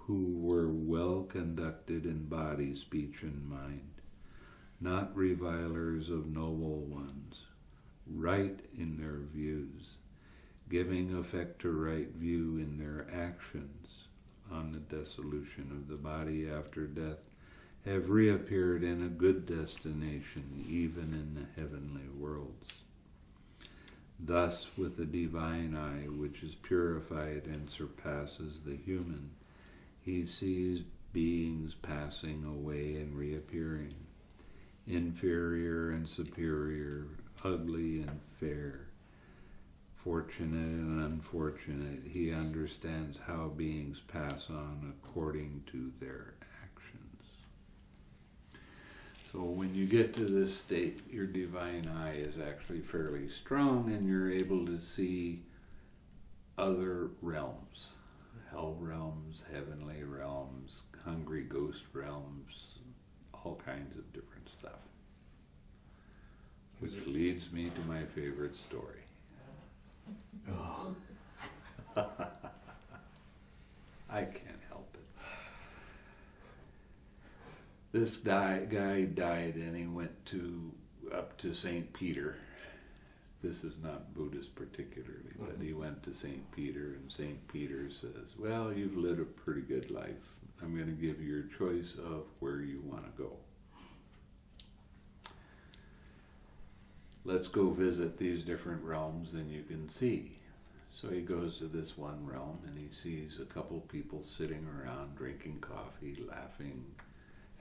were well conducted in body, speech, and mind, not revilers of noble ones, right in their views, giving effect to right view in their actions, on the dissolution of the body after death, have reappeared in a good destination, even in the heavenly worlds. Thus, with the divine eye, which is purified and surpasses the human, he sees beings passing away and reappearing, inferior and superior, ugly and fair, fortunate and unfortunate. He understands how beings pass on according to their actions. So when you get to this state, your divine eye is actually fairly strong, and you're able to see other realms, hell realms, heavenly realms, hungry ghost realms, all kinds of different stuff. Which leads me to my favorite story. Oh. I can't help it. This guy died, and he went up to St. Peter. This is not Buddhist particularly, but he went to St. Peter, and St. Peter says, well, you've lived a pretty good life. I'm going to give you your choice of where you want to go. Let's go visit these different realms, and you can see. So he goes to this one realm, and he sees a couple people sitting around, drinking coffee, laughing,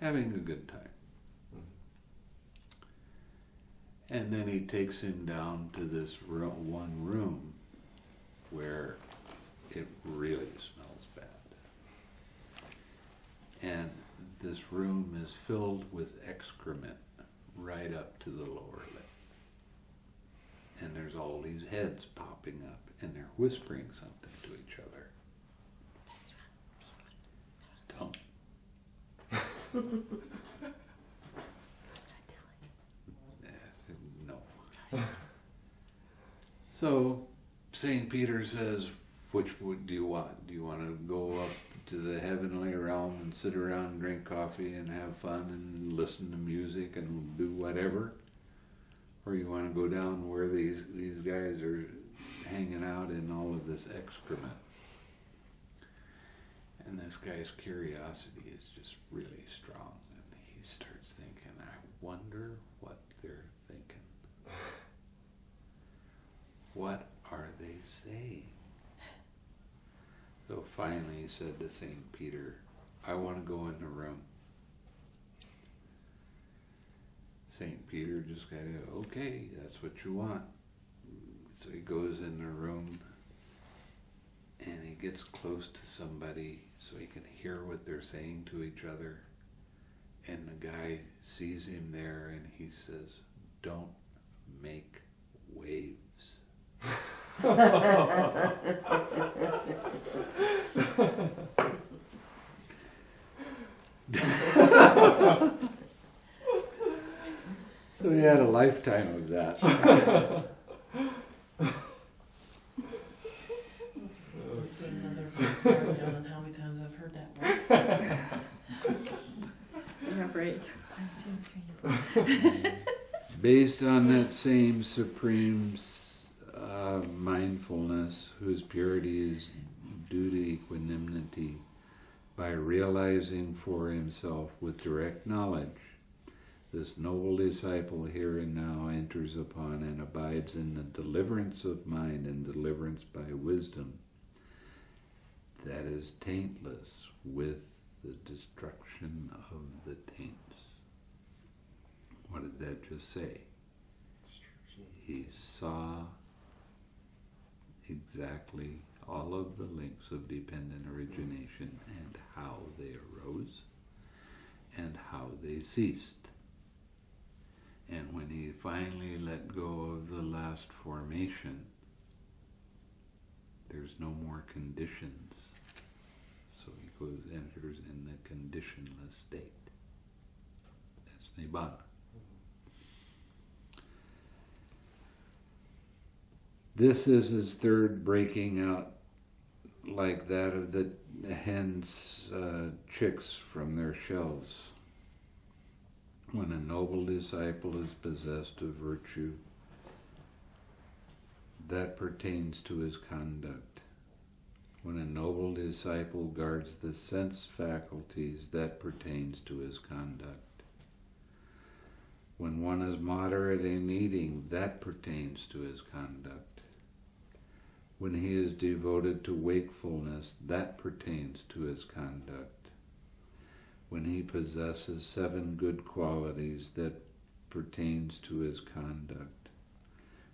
having a good time. And then he takes him down to this one room where it really smells bad. And this room is filled with excrement right up to the lower lip. And there's all these heads popping up, and they're whispering something to each other. Don't. No. So St. Peter says, which would do you want? Do you want to go up to the heavenly realm and sit around and drink coffee and have fun and listen to music and do whatever? Or you want to go down where these guys are hanging out in all of this excrement? And this guy's curiosity is just really strong. And he starts thinking, I wonder what they're thinking. What are they saying? So finally he said to St. Peter, I want to go in the room. St. Peter just kind of, okay, that's what you want. So he goes in the room, and he gets close to somebody so he can hear what they're saying to each other. And the guy sees him there, and he says, don't make waves. So he had a lifetime of that. On how many times I've heard that word. Yeah, right. 1, 2, 3. Based on that same supreme mindfulness, whose purity is due to equanimity, by realizing for himself with direct knowledge, this noble disciple here and now enters upon and abides in the deliverance of mind and deliverance by wisdom that is taintless with the destruction of the taints. What did that just say? He saw exactly all of the links of dependent origination and how they arose and how they ceased. And when he finally let go of the last formation, there's no more conditions. So he enters in the conditionless state. That's Nibbana. This is his third breaking out, like that of the hen's chicks from their shells. When a noble disciple is possessed of virtue, that pertains to his conduct. When a noble disciple guards the sense faculties, that pertains to his conduct. When one is moderate in eating, that pertains to his conduct. When he is devoted to wakefulness, that pertains to his conduct. When he possesses 7 good qualities, that pertains to his conduct.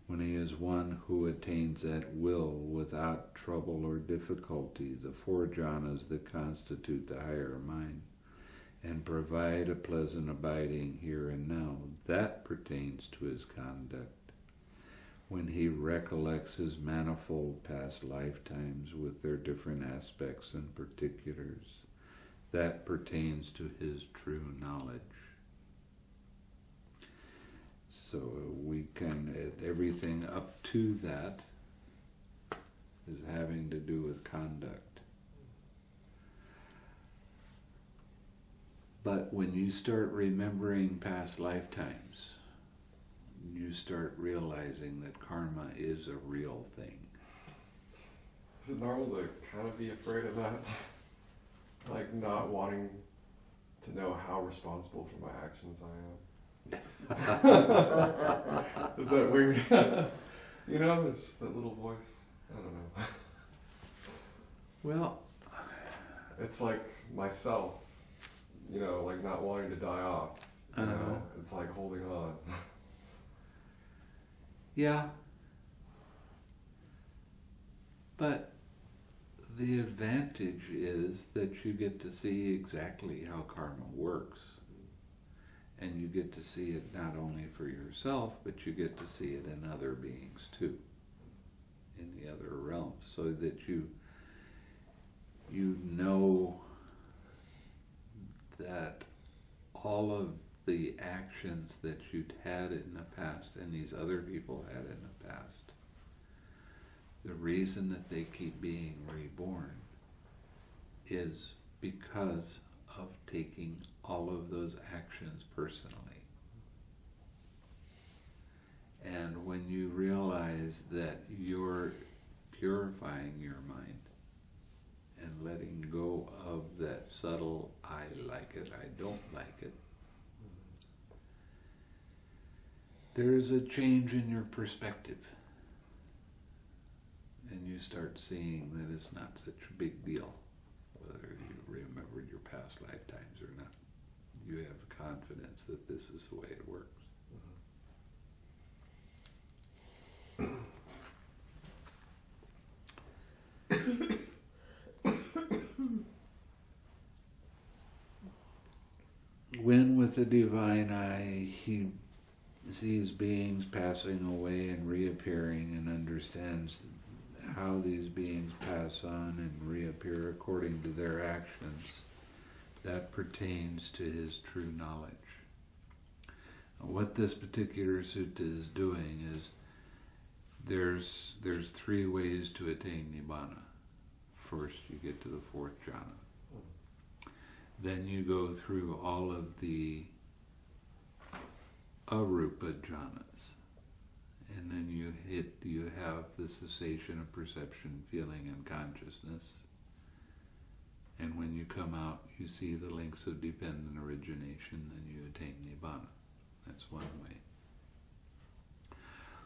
When he is one who attains at will, without trouble or difficulty, the 4 jhanas that constitute the higher mind, and provide a pleasant abiding here and now, that pertains to his conduct. When he recollects his manifold past lifetimes with their different aspects and particulars, that pertains to his true knowledge. So we can, everything up to that is having to do with conduct. But when you start remembering past lifetimes, you start realizing that karma is a real thing. Is it normal to kind of be afraid of that? Like not wanting to know how responsible for my actions I am? Is that weird? You know, there's that little voice. I don't know. Well, it's like myself, you know, like not wanting to die off. You know? It's like holding on. yeah. But the advantage is that you get to see exactly how karma works. And you get to see it not only for yourself, but you get to see it in other beings too, in the other realms, so that you know that all of the actions that you'd had in the past and these other people had in the past, the reason that they keep being reborn is because of taking all of those actions personally. And when you realize that you're purifying your mind and letting go of that subtle, I like it, I don't like it, there's a change in your perspective. And you start seeing that it's not such a big deal whether you remembered your past lifetimes or not. You have confidence that this is the way it works. When with the divine eye he sees beings passing away and reappearing and understands how these beings pass on and reappear according to their actions, that pertains to his true knowledge. What this particular sutta is doing is there's 3 ways to attain Nibbana. First, you get to the 4th jhana. Then you go through all of the arupa jhanas. And then you have the cessation of perception, feeling, and consciousness. And when you come out, you see the links of dependent origination, and you attain Nibbana. That's one way.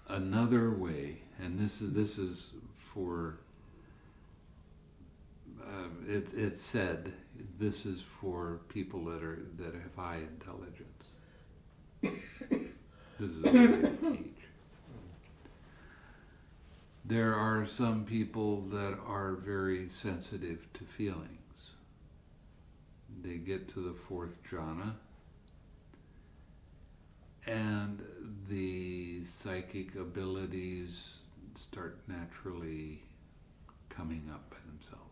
Another way, and this is for, it's said, this is for people that have high intelligence. This is the way they teach. There are some people that are very sensitive to feelings. They get to the fourth jhana, and the psychic abilities start naturally coming up by themselves.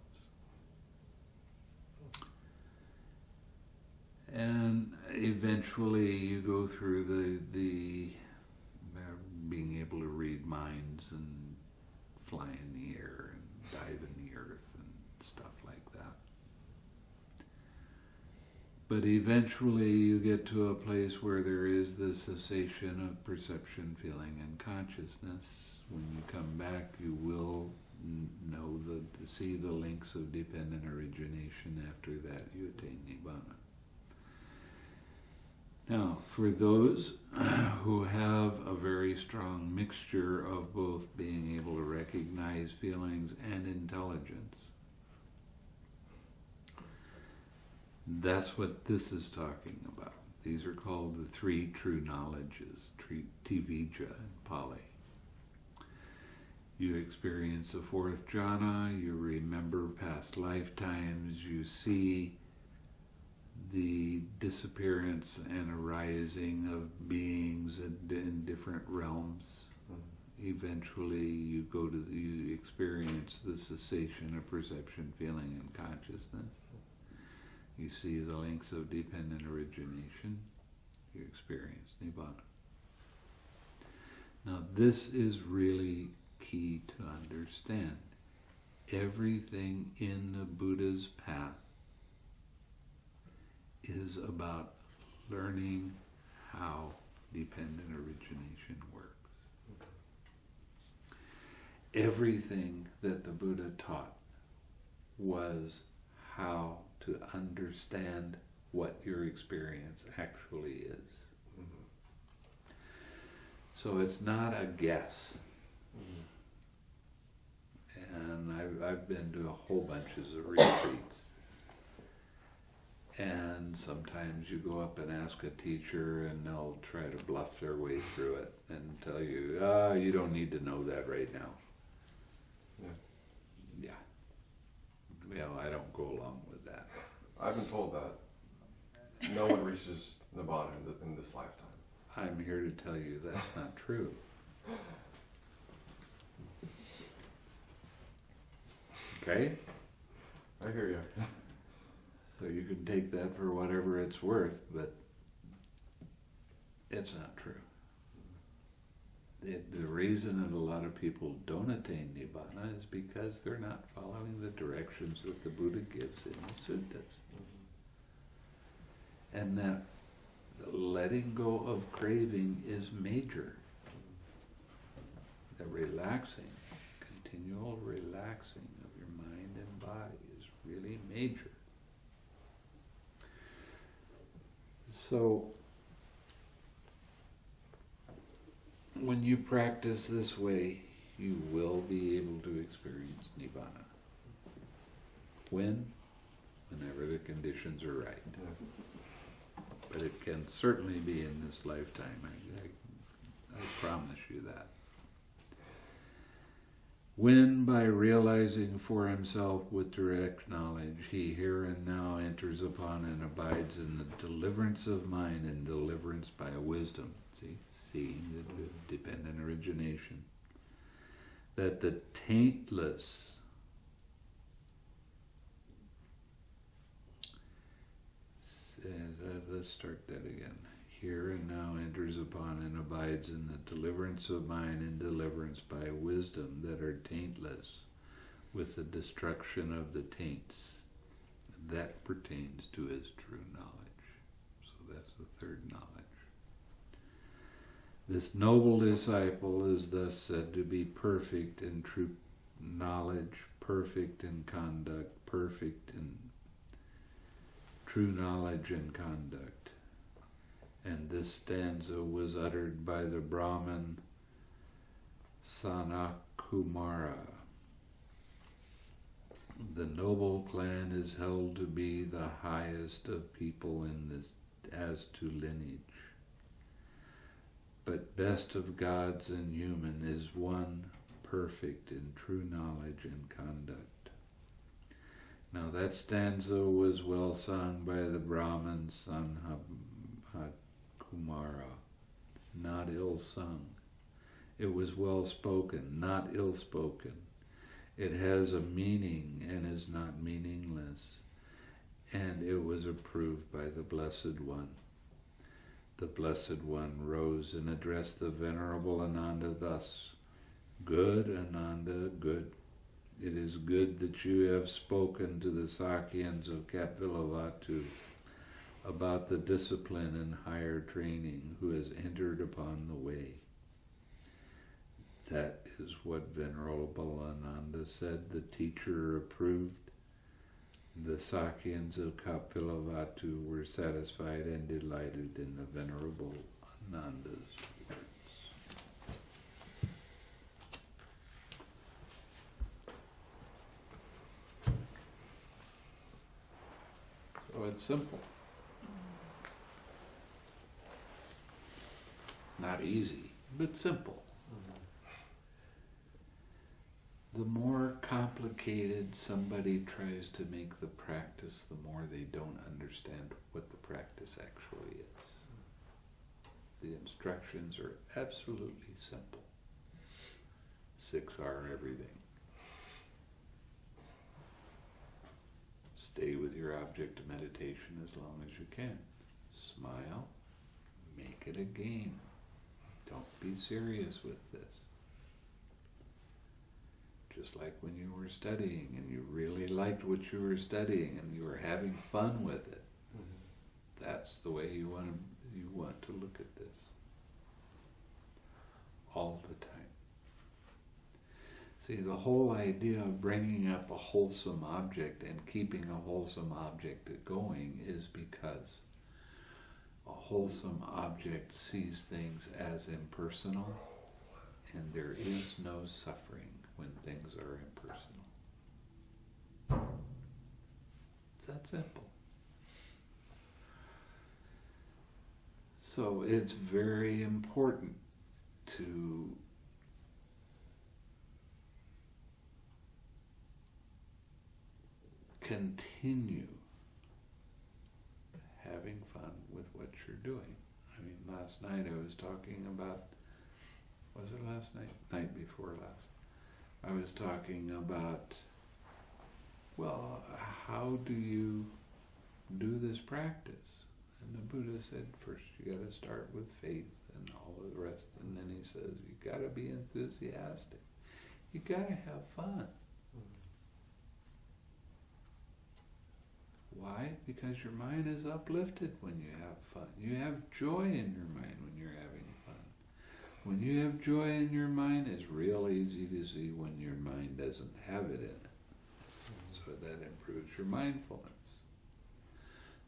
And eventually you go through the being able to read minds and fly in the air and dive in the earth and stuff like that. But eventually you get to a place where there is the cessation of perception, feeling, and consciousness. When you come back, you will see the links of dependent origination. After that, you attain Nibbana. Now, for those who have a very strong mixture of both being able to recognize feelings and intelligence, that's what this is talking about. These are called the three true knowledges, Tivija in Pali. You experience the fourth jhana, you remember past lifetimes, you see the disappearance and arising of beings in different realms. Eventually you experience the cessation of perception, feeling, and consciousness. You see the links of dependent origination. You experience Nibbana. Now this is really key to understand. Everything in the Buddha's path is about learning how dependent origination works. Everything that the Buddha taught was how to understand what your experience actually is. So it's not a guess. And I've been to a whole bunches of retreats. And sometimes you go up and ask a teacher and they'll try to bluff their way through it and tell you, you don't need to know that right now. Yeah. Well, I don't go along with that. I've been told that no one reaches Nibbana in this lifetime. I'm here to tell you that's not true. Okay? I hear you. So you can take that for whatever it's worth, but it's not true. The reason that a lot of people don't attain Nibbana is because they're not following the directions that the Buddha gives in the suttas. And that letting go of craving is major. The relaxing, continual relaxing of your mind and body is really major. So, when you practice this way, you will be able to experience Nibbana. When? Whenever the conditions are right. But it can certainly be in this lifetime. I promise you that. When, by realizing for himself with direct knowledge, he here and now enters upon and abides in the deliverance of mind and deliverance by wisdom. Seeing the dependent origination. That the taintless let's start that again. Here and now enters upon and abides in the deliverance of mind and deliverance by wisdom that are taintless, with the destruction of the taints. That pertains to his true knowledge. So that's the third knowledge. This noble disciple is thus said to be perfect in true knowledge, perfect in conduct, perfect in true knowledge and conduct. And this stanza was uttered by the Brahmin Sanakumara. The noble clan is held to be the highest. highest of people in this as to lineage. but best of gods and human is one perfect in true knowledge and conduct. Now that stanza was well sung by the Brahmin Kumara, not ill sung. It was well spoken, not ill spoken. It has a meaning and is not meaningless, and it was approved by the Blessed One. The Blessed One rose and addressed the Venerable Ānanda thus, "Good, Ānanda, good. It is good that you have spoken to the Sakyans of Kapilavatthu about the discipline and higher training who has entered upon the way." That is what Venerable Ānanda said. The teacher approved. The Sakyans of Kapilavatthu were satisfied and delighted in the Venerable Ānanda's words. So it's simple. Not easy, but simple. The more complicated somebody tries to make the practice, the more they don't understand what the practice actually is. The instructions are absolutely simple. 6R everything. Stay with your object of meditation as long as you can. Smile. Make it a game. Don't be serious with this. Just like when you were studying and you really liked what you were studying and you were having fun with it. Mm-hmm. That's the way you want to look at this. All the time. See, the whole idea of bringing up a wholesome object and keeping a wholesome object going is because a wholesome object sees things as impersonal, and there is no suffering when things are impersonal. It's that simple. So it's very important to continue having fun with what you're doing. I mean, last night I was talking about, was it last night? Night before last. I was talking about, well, how do you do this practice? And the Buddha said, first you got to start with faith and all of the rest. And then he says, you got to be enthusiastic. You got to have fun. Why? Because your mind is uplifted when you have fun. You have joy in your mind when you're having fun. When you have joy in your mind, it's real easy to see when your mind doesn't have it in it. So that improves your mindfulness.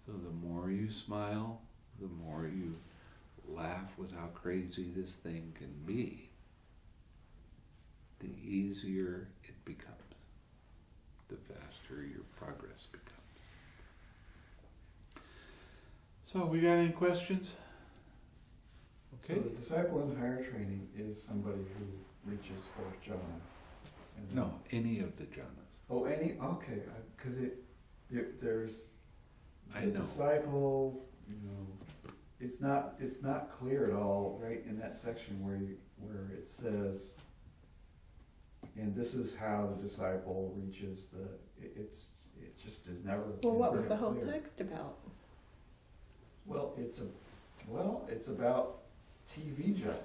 So the more you smile, the more you laugh with how crazy this thing can be, the easier it becomes, the faster your progress becomes. So, we got any questions? Okay. So the disciple in higher training is somebody who reaches fourth jhana. No, any of the jhanas. Oh, any? Okay, because there's I the know. disciple. You know, it's not clear at all, right? In that section where it says, and this is how the disciple reaches the. It just is never. Well, what was very the whole clear. text about? Well, it's about TV jhana.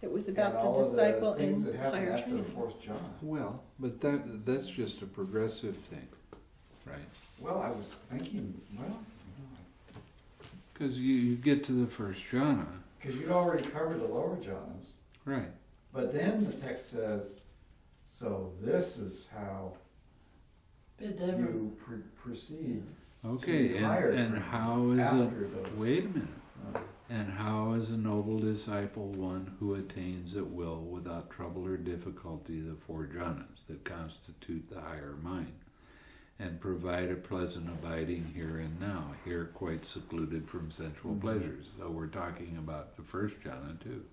It was And about all the disciple of the things in that happen higher after training. the fourth jhana. Well, but that's just a progressive thing, right? Well, I was thinking, Because you get to the first jhana, because you'd already covered the lower jhanas, right? but then the text says, so this is how It never, you proceed Okay, to higher and training how is after those. wait a minute. Uh, And how is a noble disciple one who attains at will without trouble or difficulty the four jhanas that constitute the higher mind? and provide a pleasant abiding here and now, here quite secluded from sensual Mhm. pleasures. So we're talking about the first jhana too.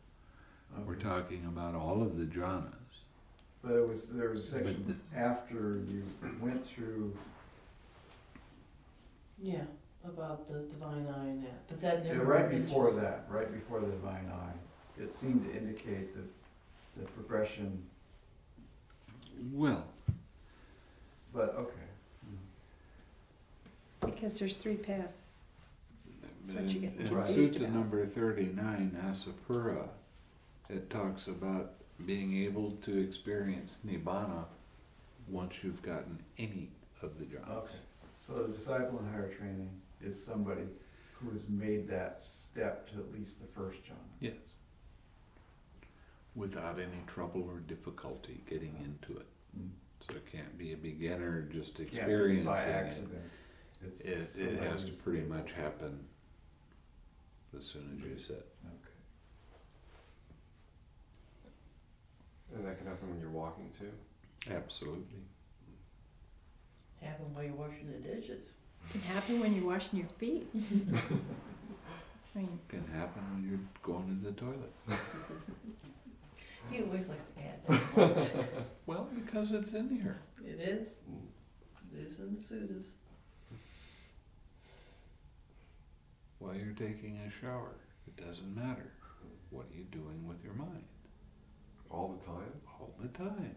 We're Okay. talking about all of the jhanas. But there was a section after you went through, Yeah, about the divine eye and that, but that yeah, never. right mentions- before that, right before the divine eye, it seemed to indicate that the progression, Well, but okay. Because there's 3 paths. That's what you get in confused Sutta about. number 39, Asapura, it talks about being able to experience Nibbana once you've gotten any of the jhanas. Okay, so the disciple in higher training is somebody who has made that step to at least the first jhana. Yes. Without any trouble or difficulty getting into it. Mm. So it can't be a beginner just Can't be experiencing by it. accident. It's It somebody has to who's pretty able. much happen as soon as you sit. Okay. And that can happen when you're walking too. Absolutely. Happen while you're washing the dishes. It can happen when you're washing your feet. I mean, It can happen when you're going to the toilet. He always likes to add that. Well, because it's in here. It is. Mm. It is in the suttas. While you're taking a shower, it doesn't matter. What are you doing with your mind? All the time? All the time.